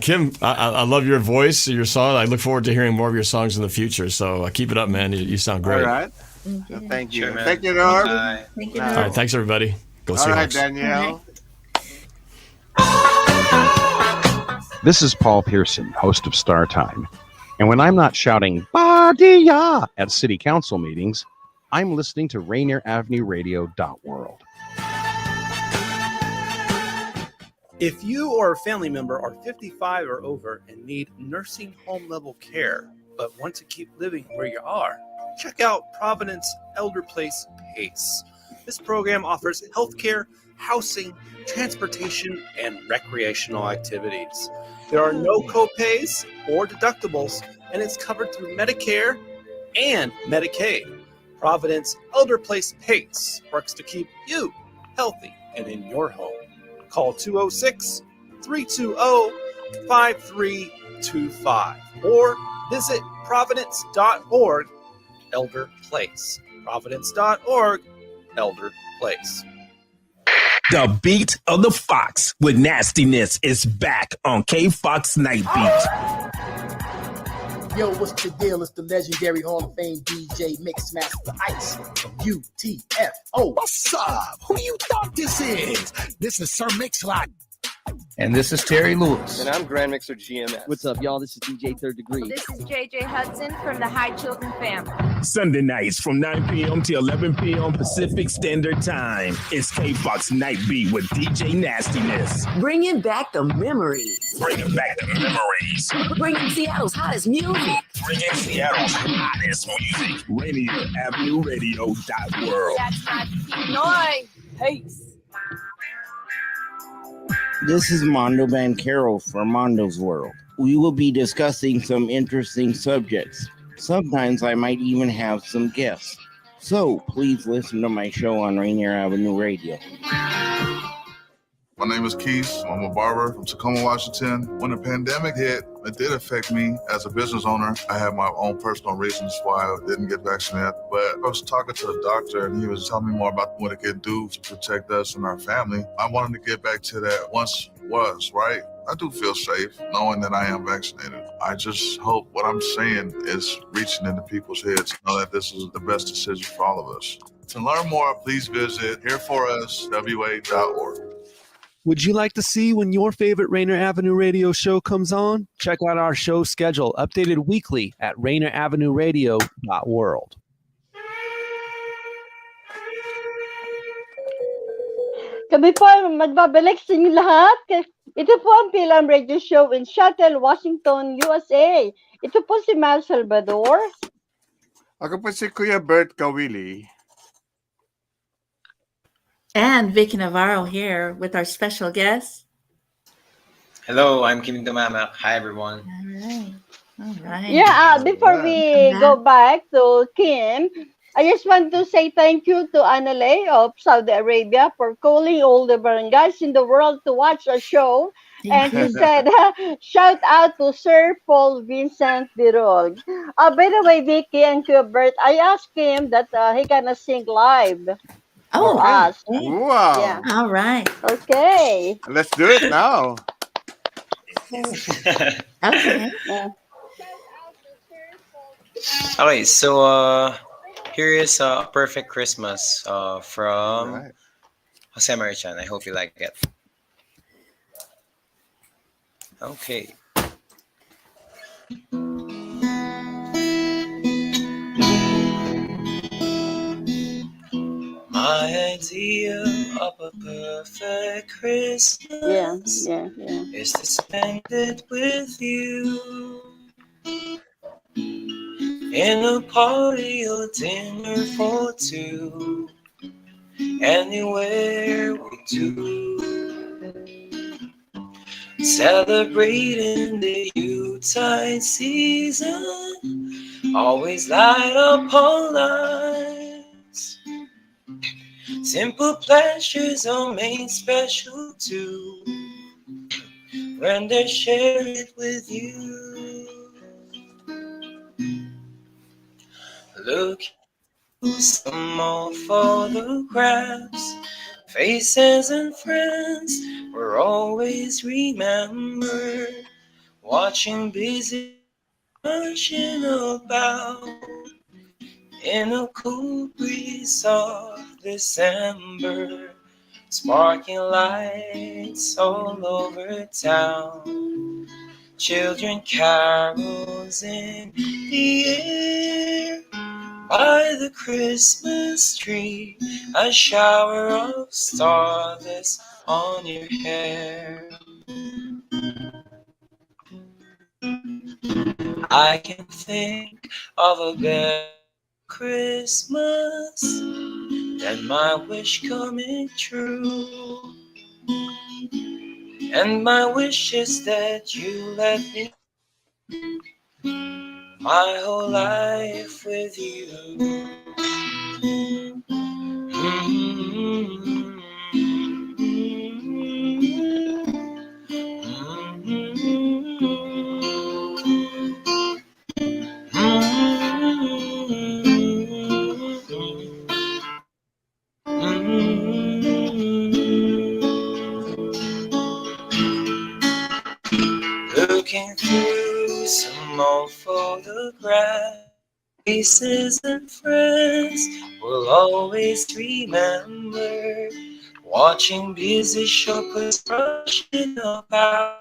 S13: Kim, I love your voice, your song. I look forward to hearing more of your songs in the future. So keep it up, man. You sound great.
S12: All right. So thank you.
S14: Sure, man.
S12: Thank you, Norb.
S14: Bye.
S16: Thank you.
S13: All right, thanks everybody. Go
S12: All right,
S13: Seahawks.
S12: Danielle.
S4: This is Paul Pearson, host of Star Time. And when I'm not shouting "Badia" at city council meetings, I'm listening to Rainier Avenue Radio.world.
S6: If you or a family member are 55 or over and need nursing home level care, but want to keep living where you are, check out Providence Elder Place PACE. This program offers healthcare, housing, transportation, and recreational activities. There are no co-pays or deductibles, and it's covered through Medicare and Medicaid. Providence Elder Place PACE works to keep you healthy and in your home. Call 206-320-5325 or visit providence.org Elder Place. Providence.org Elder Place.
S5: The beat of the Fox with nastiness is back on K-Fox Night Beat.
S23: Yo, what's the deal? It's the legendary Hall of Fame DJ Mixmaster Ice from UTFO.
S5: What's up? Who you thought this is? This is Sir Mix-a-Lot.
S24: And this is Terry Lewis.
S25: And I'm Grand Mixer GMS.
S24: What's up, y'all? This is DJ Third Degree.
S26: This is JJ Hudson from the High Children family.
S5: Sunday nights from 9 p.m. to 11 p.m. Pacific Standard Time. It's K-Fox Night Beat with DJ Nastiness.
S27: Bringing back the memories.
S5: Bringing back the memories.
S27: Bringing Seattle's hottest music.
S5: Bringing Seattle's hottest music. Rainier Avenue Radio.world.
S26: That's my noise. Peace.
S28: This is Mondo Bancaro for Mondo's World. We will be discussing some interesting subjects. Sometimes I might even have some guests. So please listen to my show on Rainier Avenue Radio.
S29: My name is Keith. I'm a barber from Tacoma, Washington. When the pandemic hit, it did affect me as a business owner. I had my own personal reasons why I didn't get vaccinated. But I was talking to the doctor, and he was telling me more about what it could do to protect us and our family. I wanted to get back to that once was, right? I do feel safe knowing that I am vaccinated. I just hope what I'm saying is reaching into people's heads, know that this is the best decision for all of us. To learn more, please visit hereforuswa.org.
S6: Would you like to see when your favorite Rainier Avenue Radio show comes on? Check out our show schedule, updated weekly at rainieravenue.radio.world.
S11: Kami po ay magbabalik sa inyo lahat. Ito po ang Fil-Am Radio Show in Seattle, Washington, USA. Ito po si Mal Salvador.
S12: Ako po si Kuya Bert Kawili.
S16: And Vicky Navarro here with our special guest.
S14: Hello, I'm Kim Tumamak. Hi, everyone.
S16: All right.
S11: Yeah, before we go back to Kim, I just want to say thank you to Anale of Saudi Arabia for calling all the barangays in the world to watch our show. And he said, shout out to Sir Paul Vincent Dirol. By the way, Vicky and Kuya Bert, I asked him that he gonna sing live for us.
S12: Wow.
S11: Yeah.
S16: All right.
S11: Okay.
S12: Let's do it now.
S16: Okay.
S14: Okay, so here is a perfect Christmas from Jose Marichan. I hope you like it. Okay. My idea of a perfect Christmas is to spend it with you in a party or dinner for two, anywhere we do, celebrating the Yuletide season, always light up our lives. Simple pleasures are made special too when they share it with you. Look, some more photographs, faces and friends we're always remembered, watching busy rushing about in a cool breeze of December, sparking lights all over town, children carols in the air. By the Christmas tree, a shower of stars on your hair. I can think of a better Christmas than my wish coming true. And my wish is that you let me my whole life with you. Looking through some old photographs, faces and friends will always remember, watching busy shoppers rushing about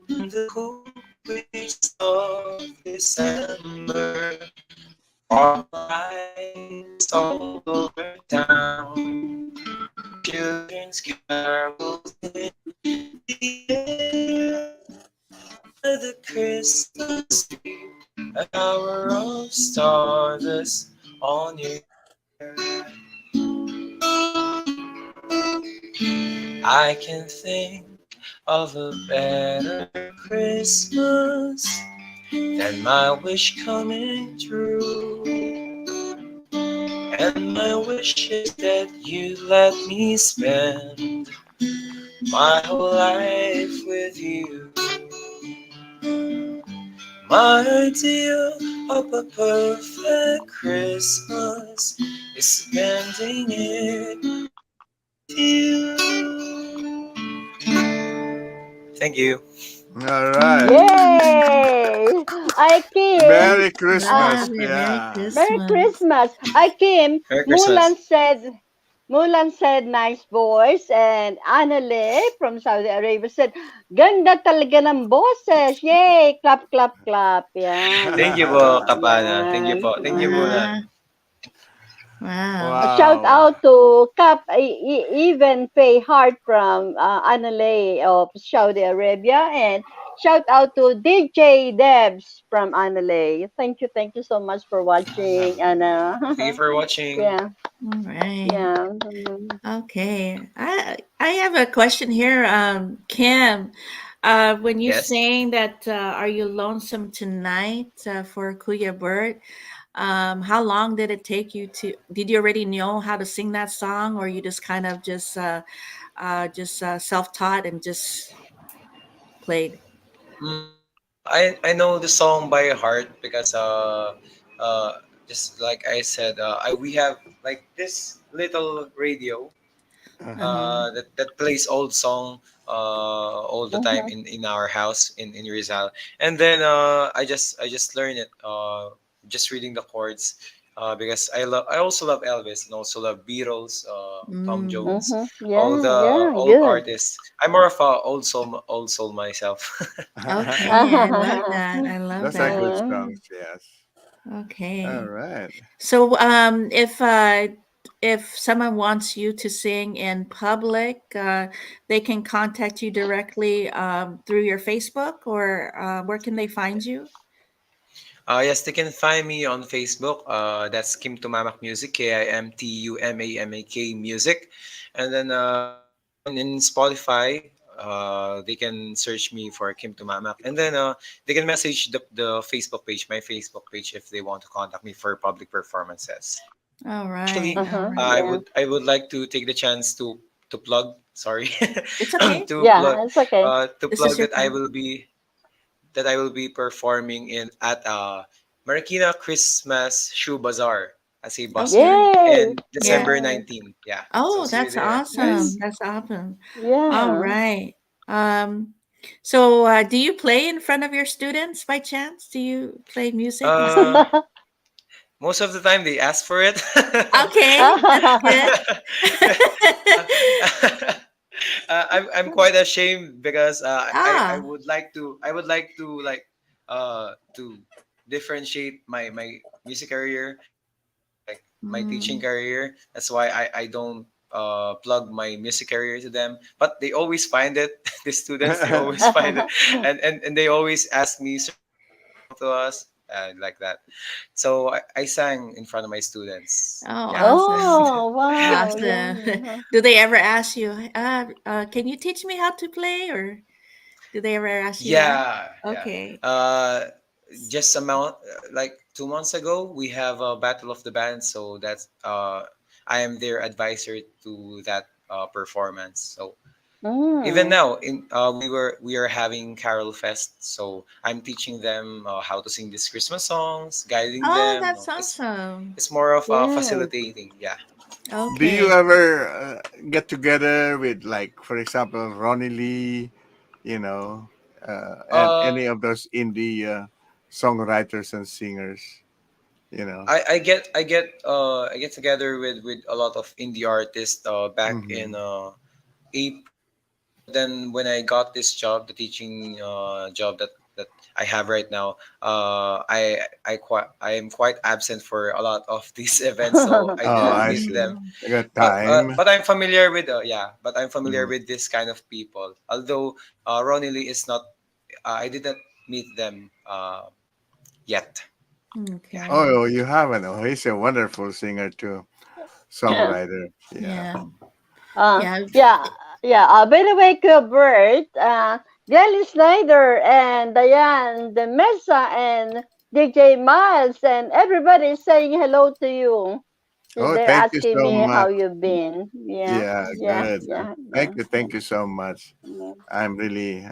S14: in the cool breeze of December. Our lights all over town, children's carols in the air. The Christmas tree, an hour of stardust on your hair. I can think of a better Christmas than my wish coming true. And my wish is that you let me spend my whole life with you. My idea of a perfect Christmas is spending it with you. Thank you.
S12: All right.
S11: Yay! I Kim.
S12: Merry Christmas.
S11: Merry Christmas. I Kim.
S14: Merry Christmas.
S11: Mulan said, Mulan said, nice voice. And Anale from Saudi Arabia said, ganda talaga ng boses. Yay! Clap, clap, clap. Yan.
S14: Thank you po, Kapana. Thank you
S11: Yan.
S14: po. Thank you, Mulan.
S16: Wow.
S11: A shout
S12: Wow.
S11: out to Cap, even Pay Hart from Anale of Saudi Arabia. And shout out to DJ Debs from Anale. Thank you so much for watching. And
S14: Thank you for watching.
S11: yeah,
S16: All right.
S11: yeah.
S16: Okay. I have a question here, Kim. When you
S14: Yes.
S16: saying that, are you lonesome tonight for Kuya Bert? How long did it take you to? Did you already know how to sing that song, or you just kind of just self-taught and just played?
S14: Mm, I know the song by heart because just like I said, we have like this little radio
S16: Uh-huh.
S14: that plays old song all the time
S11: Mhm.
S14: in our house in Rizal, and then I just learn it just reading the chords. Because I also love Elvis and also love Beatles, Tom
S16: Mm.
S14: Jones,
S11: Mhm.
S14: all
S11: Yeah,
S14: the
S11: yeah,
S14: old
S11: good.
S14: artists. I'm more of a old soul myself.
S16: Okay, I love that. I love
S12: Those are
S16: that.
S12: good
S11: Uh,
S12: songs, yes. All
S16: Okay.
S12: right.
S16: So, if someone wants you to sing in public, they can contact you directly through your Facebook, or where can they find you?
S14: Yes, they can find me on Facebook. That's Kim Tumamak Music, KIMTUMAMAK Music. And then in Spotify, they can search me for Kim Tumamak. And then they can message the Facebook page, my Facebook page, if they want to contact me for public performances.
S16: All right,
S14: Actually,
S16: all
S11: uh-huh.
S16: right.
S11: Yeah.
S14: I would like to take the chance to plug. Sorry,
S16: It's okay.
S11: Yeah, it's okay.
S14: to
S16: This is
S14: plug
S16: your time.
S14: that I will be performing in at Marikina Christmas Shoe Bazaar as a busker
S16: Okay.
S11: Yay!
S14: in
S16: Yeah.
S14: December
S11: Yeah.
S14: 19th. Yeah, so
S16: Oh,
S14: see you
S16: that's
S14: there,
S16: awesome.
S14: guys.
S16: That's awesome. All
S11: Yeah.
S16: right. Um, so, do you play in front of your students by chance? Do you play music and
S14: Uh,
S16: sing?
S14: Most of the time they ask for it.
S16: Okay, that's good.
S14: I'm quite ashamed because I
S16: Ah.
S14: would like to like to differentiate my music career, like my teaching
S16: Mm.
S14: career. That's why I don't plug my music career to them. But they always find it. The students, they always find it, and they always ask me, "Sir, can you sing to us?" Like that. So I sang in front of my students.
S16: Oh,
S14: Yeah.
S16: awesome.
S11: Oh, wow. Yeah.
S16: Awesome. Do they ever ask you, can you teach me how to play? Or do they ever ask you that?
S14: Yeah, yeah.
S16: Okay.
S14: Just amount like 2 months ago, we have a battle of the bands, so that's I am their advisor to that performance. So even
S11: Mm.
S14: now, we are having Carol Fest, so I'm teaching them how to sing these Christmas songs, guiding
S16: Oh,
S14: them.
S16: that's awesome.
S14: It's more of
S11: Yes.
S14: facilitating. Yeah.
S12: Do you
S16: Okay.
S12: ever get together with, like, for example, Ronnie Lee, you know, and
S14: Uh,
S12: any of those indie songwriters and singers, you know?
S14: I get together with a lot of indie artists back
S12: Hmm.
S14: in April. But then when I got this job, the teaching job that I have right now, I am quite absent for a lot of these events, so I
S12: Oh,
S14: didn't
S12: I
S14: meet
S12: see.
S14: them.
S16: Mm.
S12: I got time.
S14: But I'm familiar with but I'm familiar
S12: Mhm.
S14: with this kind of people. Although Ronnie Lee is not, I didn't meet them yet. Yeah.
S16: Okay.
S12: Oh, you haven't. Oh, he's a wonderful singer too, songwriter. Yeah.
S16: Yeah.
S11: Uh,
S16: Yeah.
S11: yeah, yeah. By the way, Bert, Gally Snyder and Diane the Mesa and DJ Miles and everybody is saying hello to you.
S12: Oh,
S11: They're
S12: thank you
S11: asking
S12: so
S11: me how
S12: much.
S11: you've been. Yeah,
S12: Yeah,
S11: yeah,
S12: good.
S11: yeah, yeah.
S12: Thank you so much.
S11: Yeah.
S12: I'm really,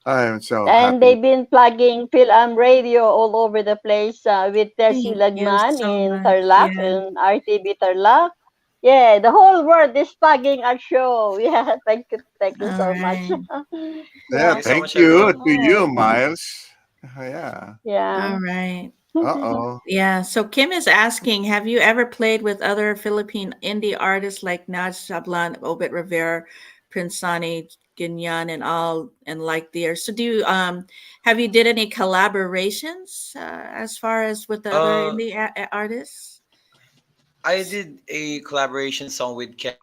S12: I am so
S11: And
S12: happy.
S11: they've been plugging Fil-Am Radio all over the place with Tessie
S16: Thank you
S11: Lagman
S16: so
S11: in
S16: much.
S11: Tarlac,
S16: Yeah.
S11: in RTB Tarlac. Yeah, the whole world is plugging our show. Yeah, thank you
S16: All
S11: so much.
S16: right.
S12: Yeah,
S14: Thank
S11: Yeah,
S14: you so
S12: thank
S14: much,
S12: you
S14: everyone.
S12: to you,
S11: yeah,
S12: Miles. Yeah.
S11: yeah.
S16: All right.
S12: Uh-oh.
S16: Yeah. So Kim is asking, have you ever played with other Philippine indie artists like Naj Sablan, Obet Rivera, Prince Sonny, Ganyan, and all, and like theirs? So do you have you did any collaborations as far as with the other
S14: Uh,
S16: indie artists?
S14: I did a collaboration song with Ken,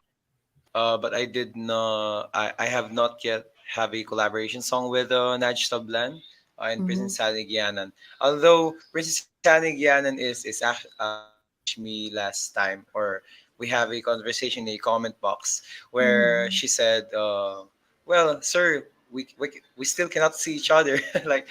S14: but I did not. I have not yet have a collaboration song with Naj Tablan and
S16: Mm-hmm.
S14: Princess Sanigianan. Although Princess Sanigianan messaged me last time, or we have a conversation in a comment box where
S16: Mm-hmm.
S14: she said, "Well, sir, we still cannot see each other. Like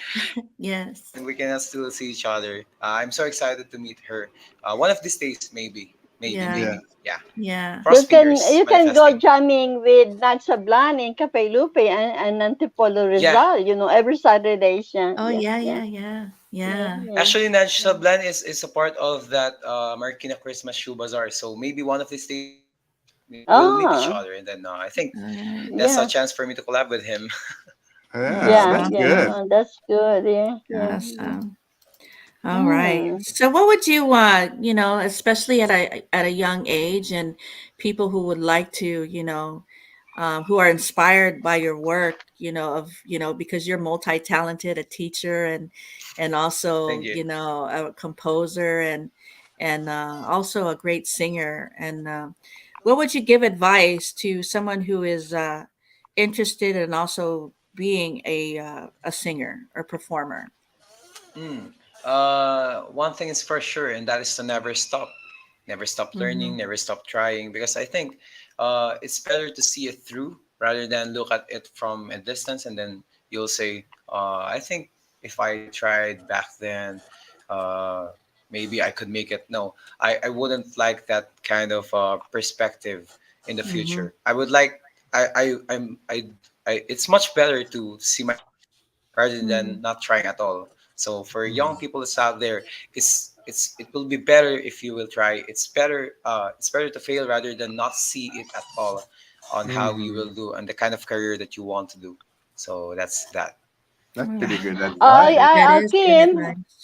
S16: Yes.
S14: we cannot still see each other. I'm so excited to meet her. One of these days, maybe, maybe,
S16: Yeah.
S12: Yeah.
S14: maybe. Yeah.
S16: Yeah.
S14: Cross fingers,
S11: You can go
S14: manifesting.
S11: jamming with Nat Sablan in Cafe Lupe and Antipolo
S14: Yeah.
S11: Rizal. Every Saturday. Yeah,
S16: Oh
S11: yeah,
S16: yeah,
S11: yeah,
S16: yeah, yeah,
S11: yeah,
S16: yeah.
S11: yeah.
S14: Actually, Naj Sablan is a part of that Marikina Christmas Shoe Bazaar. So maybe one of these days we'll meet each
S11: Oh,
S14: other, and then I think
S16: All right.
S14: that's a
S11: yeah,
S14: chance for me to collab with him.
S12: Yeah,
S16: That's
S11: yeah,
S12: that's
S11: yeah.
S12: good.
S16: awesome.
S11: Oh, that's good. Yeah, yeah.
S16: Awesome. All right.
S11: Mm.
S16: So what would you especially at a young age, and people who would like to, who are inspired by your work, because you're multi-talented, a teacher and
S14: Thank
S16: also,
S14: you.
S16: a composer and also a great singer. And what would you give advice to someone who is interested in also being a singer or performer?
S14: Mm. One thing is for sure, and that is to never stop. Never stop learning,
S16: Mm-hmm.
S14: never stop trying, because I think it's better to see it through rather than look at it from a distance and then you'll say, I think if I tried back then, uh, maybe I could make it. No, I wouldn't like that kind of perspective in the
S16: Mm-hmm.
S14: future. I would like, it's much better to see my rather
S16: Mm-hmm.
S14: than not trying at all. So for young
S12: Mm.
S14: people that's out there, it will be better if you will try. It's better to fail rather than not see it at all on how you
S12: Mhm.
S14: will do and the kind of career that you want to do. So that's that.
S12: That's
S16: All
S12: pretty good
S16: right.
S12: advice.
S16: That is good
S11: Kim,
S16: advice.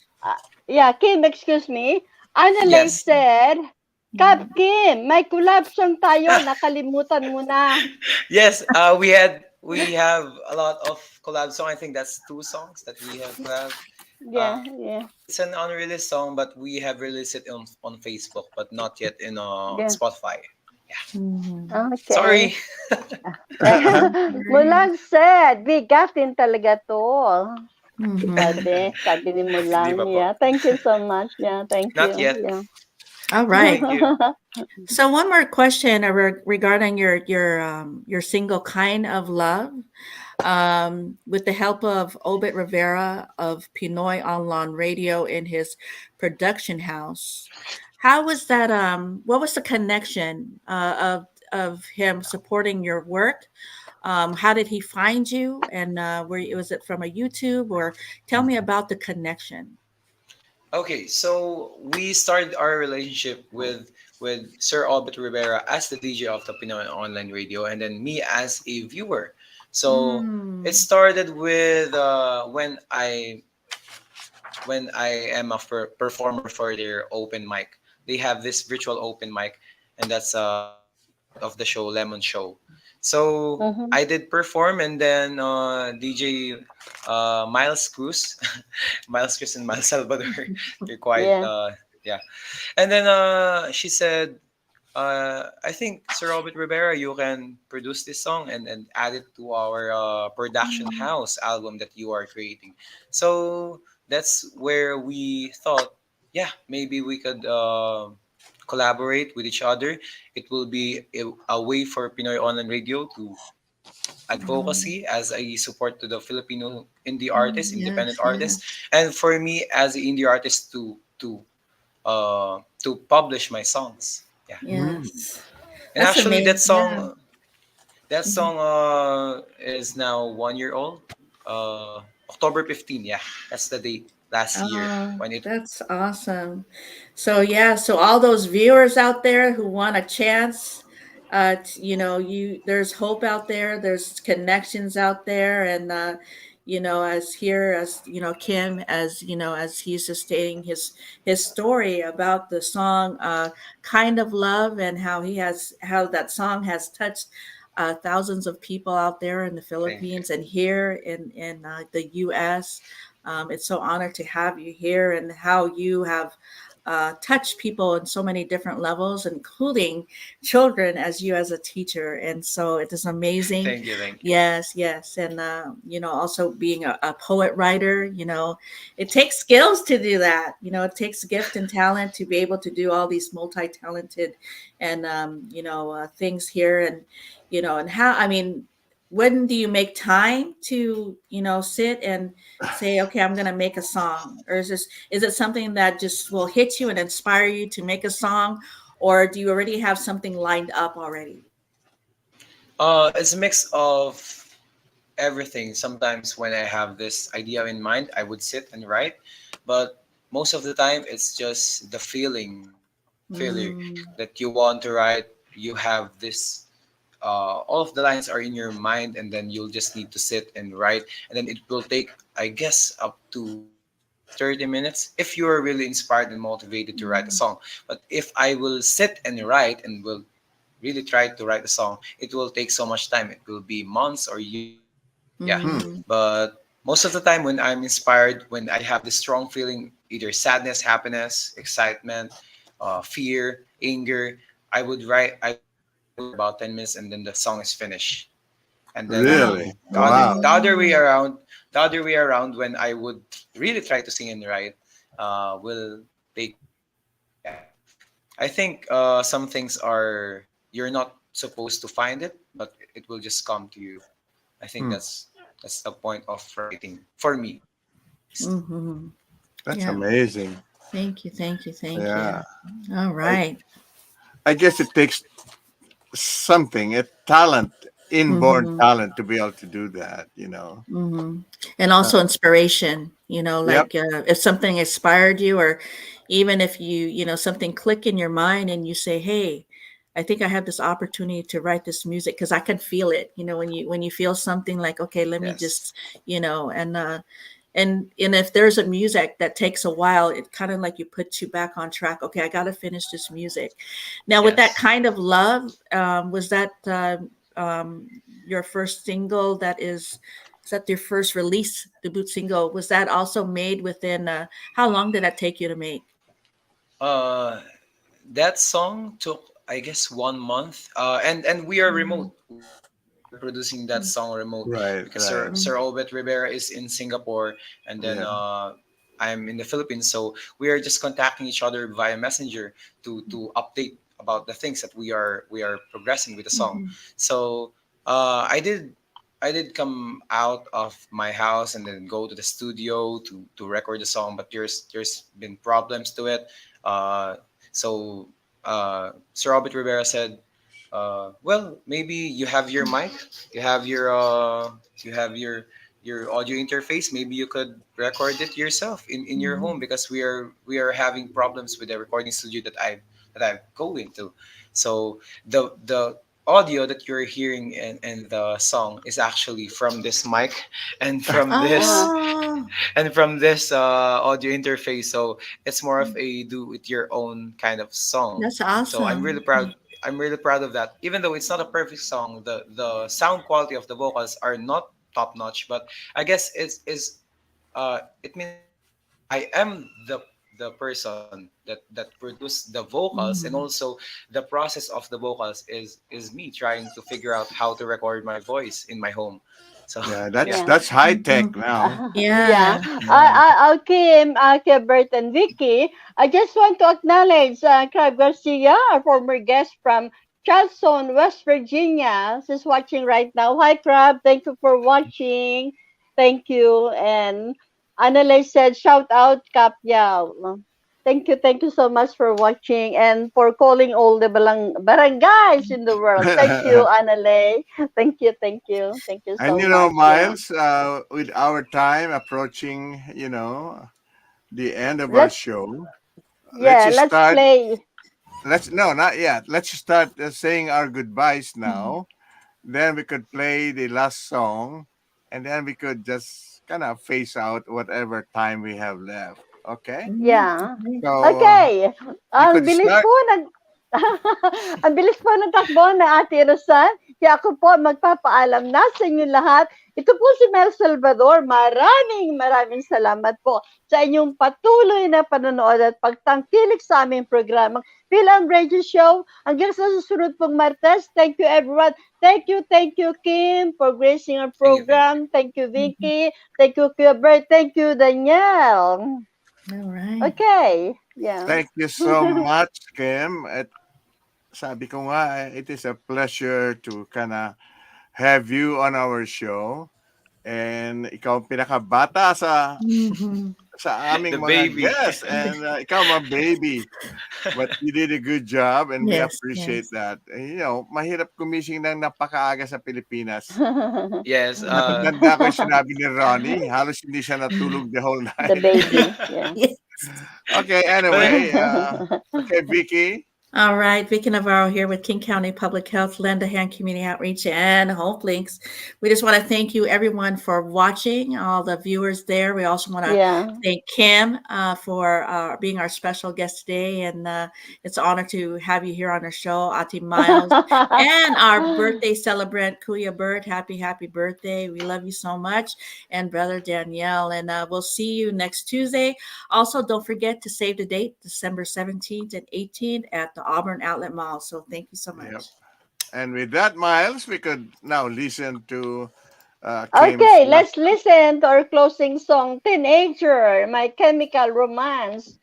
S11: yeah, Kim, excuse me. Annalise
S14: Yes.
S11: said,
S16: Mhm.
S11: Kim, may collab song tayo, nakalimutan mo na.
S14: Yes, we have a lot of collab songs. I think that's two songs that we have collab.
S11: Yeah, yeah,
S14: It's an unreleased song, but we have released it on Facebook, but not yet in
S11: yeah.
S14: Spotify. Yeah,
S16: Mhm.
S11: Okay.
S14: sorry.
S16: Right.
S11: Mulan said, bigatin talaga to.
S16: Mhm.
S11: Sabi ni
S14: Di
S11: Mulan.
S14: pa po.
S11: Yeah, thank you so much. Yeah, thank
S14: Not
S11: you.
S14: yet.
S11: Yeah.
S16: All right.
S14: Thank you.
S16: So one more question regarding your single "Kind of Love." With the help of Obet Rivera of Pinoy Online Radio in his production house, how was that? What was the connection of him supporting your work? How did he find you? And was it from a YouTube, or tell me about the connection?
S14: Okay, so we started our relationship with Sir Albert Rivera as the DJ of the Pinoy Online Radio, and then me as a viewer. So it
S16: Mm.
S14: started with when I am a performer for their open mic. They have this virtual open mic, and that's part of the show Lemon Show. So
S11: Mm-hmm.
S14: I did perform, and then DJ Miles Cruz, Miles Cruz and Miles Salvador, they're quite
S11: Yeah.
S14: yeah. And then she said, I think Sir Robert Rivera, you can produce this song and add it to our production
S16: Mm.
S14: house album that you are creating. So that's where we thought, yeah, maybe we could collaborate with each other. It will be a way for Pinoy Online Radio to
S16: Mm.
S14: advocacy as a support to the Filipino indie
S16: Mm.
S14: artists, independent
S16: Yes,
S14: artists,
S16: yes,
S14: and for me as an indie artist to publish my songs. Yeah.
S12: Mm.
S16: yes.
S14: And
S16: That's
S14: actually,
S16: amazing. Yeah.
S14: that
S16: Mhm.
S14: song is now 1 year old. October 15. Yeah, that's the date last year
S16: Oh,
S14: when it.
S16: that's awesome. So yeah, so all those viewers out there who want a chance, You there's hope out there, there's connections out there, and as here as Kim, as as he's just stating his story about the song Kind of Love, and how that song has touched thousands of people out there in the
S14: Thank you.
S16: Philippines and here in the US. It's so honored to have you here, and how you have touched people in so many different levels, including children, as you as a teacher. And so it is amazing.
S14: Thank you. Thank you.
S16: Yes, yes. And, also being a poet writer, it takes skills to do that. It takes gift and talent to be able to do all these multi-talented and, things here. And, and how, I mean, when do you make time to sit and say, okay, I'm going to make a song? Or is it something that just will hit you and inspire you to make a song, or do you already have something lined up already?
S14: It's a mix of everything. Sometimes when I have this idea in mind, I would sit and write, but most of the time it's just the feeling that you want to write. You have this all of the lines are in your mind, and then you'll just need to sit and write, and then it will take, I guess, up to 30 minutes if you are really inspired and motivated to write a song. But if I will sit and write and will really try to write a song, it will take so much time. It will be months or years. Yeah. But most of the time when I'm inspired, when I have this strong feeling, either sadness, happiness, excitement, fear, anger, I would write about 10 minutes, and then the song is finished. And then
S12: Really?
S14: the other way around, when I would really try to sing and write, will take. I think some things are, you're not supposed to find it, but it will just come to you. I think that's the point of writing for me.
S16: Mm-hmm.
S12: That's
S16: Yeah.
S12: amazing.
S16: Thank you.
S12: Yeah.
S16: All right.
S12: I guess it takes something, a talent, inborn
S16: Mm-hmm.
S12: talent to be able to do that,
S16: Mm-hmm. And also inspiration,
S12: Yep.
S16: like if something inspired you, or even if something click in your mind and you say, hey, I think I have this opportunity to write this music, because I can feel it, when you feel something like, okay, let me
S14: Yes.
S16: just, and if there's a music that takes a while, it kind of like you put you back on track. Okay, I got to finish this music. Now, with that
S14: Yes.
S16: Kind of Love, was that your first single? Is that your first release debut single? Was that also made within? How long did that take you to make?
S14: Uh, that song took, I guess, 1 month. And we are
S16: Mm-hmm.
S14: remote. We're producing that song remote
S12: Right,
S14: because
S12: right.
S14: Sir Obet Rivera is in Singapore, and then
S12: Yeah.
S14: I'm in the Philippines. So we are just contacting each other via Messenger to update about the things that we are progressing with the song.
S16: Mm-hmm.
S14: So I did come out of my house and then go to the studio to record the song, but there's been problems to it. So Sir Robert Rivera said, well, maybe you have your mic, you have your audio interface. Maybe you could record it yourself in your home, because we are having problems with the recording studio that I go into. So the audio that you're hearing in the song is actually from this mic and from this
S16: Oh,
S14: audio interface. So it's more of a do it your own kind of song.
S16: that's
S14: So I'm really
S16: awesome.
S14: proud. I'm really proud of that. Even though it's not a perfect song, the sound quality of the vocals are not top notch. But I guess it means I am the person that produced the vocals, and
S16: Mhm.
S14: also the process of the vocals is me trying to figure out how to record my voice in my home. So
S12: Yeah, that's
S14: yeah.
S11: Yeah.
S12: that's high tech
S16: Mhm.
S12: now.
S11: Yeah.
S16: Yeah.
S12: Yeah.
S11: Kim, Bert, and Vicky, I just want to acknowledge Clive Garcia, our former guest from Charleston, West Virginia. She's watching right now. Hi, Crab. Thank you for watching. Thank you. And Annalise said, shout out, Kapya. Thank you so much for watching and for calling all the barangays in the world. Thank you, Annalise. Thank you
S12: And
S11: so much. Yeah.
S12: Miles, with our time approaching, the end of our
S11: Let's
S12: show, let's
S11: Yeah,
S12: just
S11: let's
S12: start.
S11: play.
S12: let's no, not yet. Let's start saying our goodbyes now. Then we could play the last song, and then we could just kind of phase out whatever time we have left. Okay?
S11: Yeah.
S12: So
S11: Okay.
S12: you
S11: Ang
S12: could
S11: bilis
S12: start.
S11: po ang bilis po ng takbo na Ate Rosan. Kaya ako po magpapaalam na sa inyo lahat. Ito po si Mel Salvador. Maraming salamat po sa inyong patuloy na panonood at pagtangkilik sa aming programang Fil-Am Radio Show. Hanggang sa susunod pong Martes. Thank you everyone. Thank you, Kim, for gracing our program. Thank you, Vicky. Thank you, Kuya Bert. Thank you, Danielle.
S16: All right.
S11: Okay. Yeah.
S12: Thank you so much, Kim. At sabi ko nga, it is a pleasure to kind have you on our show. And ikaw ang pinakabata sa aming
S14: The
S12: mga
S14: baby.
S12: guests. And ikaw mga baby. But you did a good job and we
S16: Yes,
S12: appreciate that. And, you know, mahirap gumising ng napakaaga sa Pilipinas.
S14: Yes.
S12: Natanda ko yung sinabi ni Ronnie. Halos hindi siya natulog the whole night.
S11: The baby. Yeah.
S12: Okay, anyway. Okay, Vicky.
S16: All right, Vicky Navarro here with King County Public Health, Lend a Hand Community Outreach, and Hopelinks. We just want to thank you, everyone, for watching, all the viewers there. We also want to thank Kim for being our special guest today, and it's an honor to have you here on our show, Ati Miles, and our birthday celebrant, Kuya Bert. Happy birthday. We love you so much, and Brother Danielle, and we'll see you next Tuesday. Also, don't forget to save the date, December 17th and 18th at the Auburn Outlet Mall. So thank you so much.
S12: Yep. And with that, Miles, we could now listen to
S11: Okay, let's listen to our closing song, Teenager, My Chemical Romance,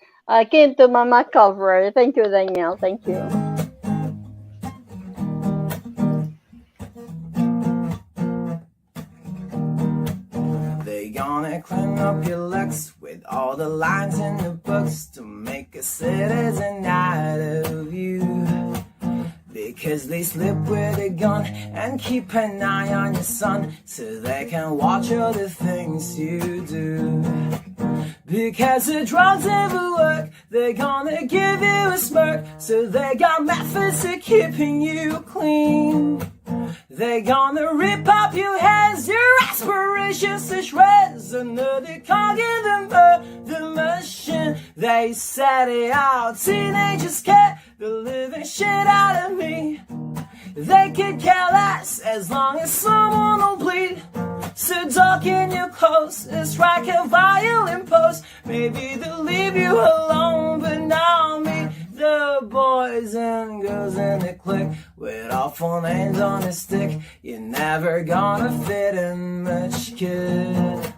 S11: Kim Tumamak cover. Thank you, Danielle. Thank you.
S3: They gonna clean up your looks with all the lines in the books to make a citizen out of you. Because they slip with a gun and keep an eye on your son so they can watch all the things you do. Because the drugs never work, they're gonna give you a smirk, so they got methods of keeping you clean. They're gonna rip up your hands, your aspirations to shreds, another cog in the machine. They set it out, teenagers get the living shit out of me. They could care less as long as someone will bleed. So darken your clothes and strike a violin post. Maybe they'll leave you alone, but now me, the boys and girls in the clique with awful names on a stick. You're never gonna fit in much, kid.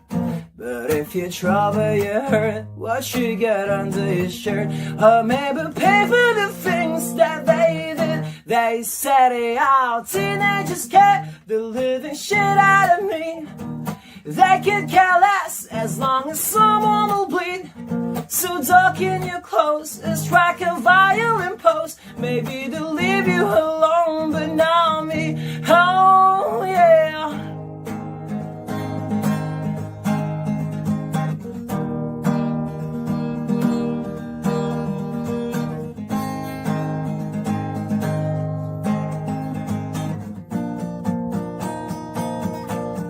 S3: But if you trouble, you hurt, what you got under your shirt? Or maybe pay for the things that they did. They set it out, teenagers get the living shit out of me. They could care less as long as someone will bleed. So darken your clothes and strike a violin post. Maybe they'll leave you alone, but not me. Oh yeah.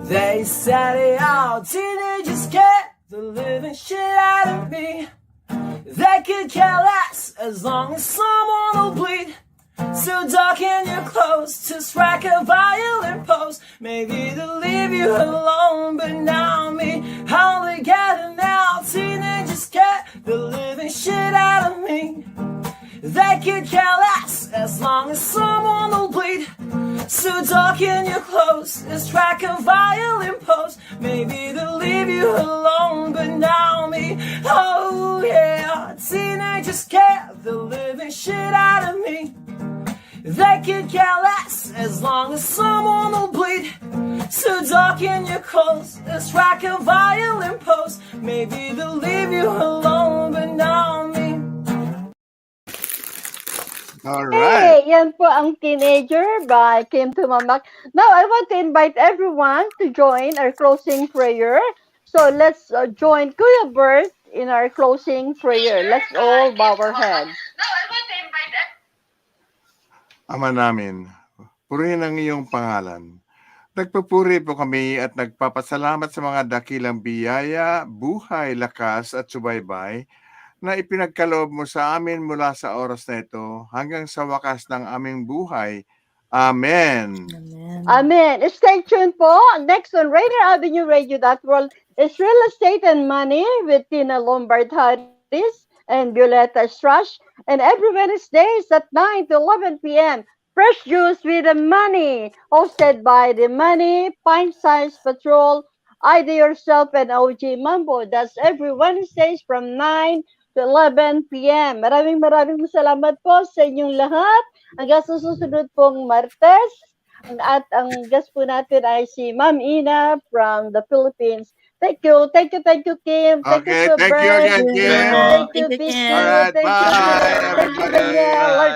S3: They set it out, teenagers get the living shit out of me. They could care less as long as someone will bleed. So darken your clothes to strike a violin post. Maybe they'll leave you alone, but now me, all together now. Teenagers get the living shit out of me. They could care less as long as someone will bleed. So darken your clothes and strike a violin post. Maybe they'll leave you alone, but now me, oh yeah. Teenagers get the living shit out of me. They could care less as long as someone will bleed. So darken your clothes and strike a violin post. Maybe they'll leave you alone, but now me.
S12: All right.
S11: Hey, yan po ang Teenager by Kim Tumamak. Now, I want to invite everyone to join our closing prayer. So, let's join Kuya Bert in our closing prayer. Let's all bow our heads.
S8: Now, I want to invite everyone
S12: Ama namin, purihin ang iyong pangalan. Nagpupuri po kami at nagpapasalamat sa mga dakilang biyaya, buhay, lakas at subaybay na ipinagkaloob mo sa amin mula sa oras na ito hanggang sa wakas ng aming buhay. Amen.
S11: Amen. Stay tuned po. Next on Rainier Avenue Radio World is Real Estate and Money with Tina Lombard Harris and Violeta Strash. And every Wednesdays at 9 to 11 p.m. Fresh Juice with the Money, hosted by the Money Pint Size Patrol, Ida Yourself and OG Mambo. That's every Wednesdays from 9 to 11 p.m. Maraming salamat po sa inyong lahat. Hanggang sa susunod pong Martes. At ang guest po natin ay si Ma'am Ina from the Philippines. Thank you, Kim. Thank you,
S12: Okay,
S11: Kuya
S12: thank you
S11: Bert.
S12: again, Kim.
S11: Thank you,
S16: Thank you,
S11: Vicky.
S16: Kim.
S12: All right,
S11: Thank you,
S12: bye,
S11: Thank you,
S12: everybody.
S11: Danielle.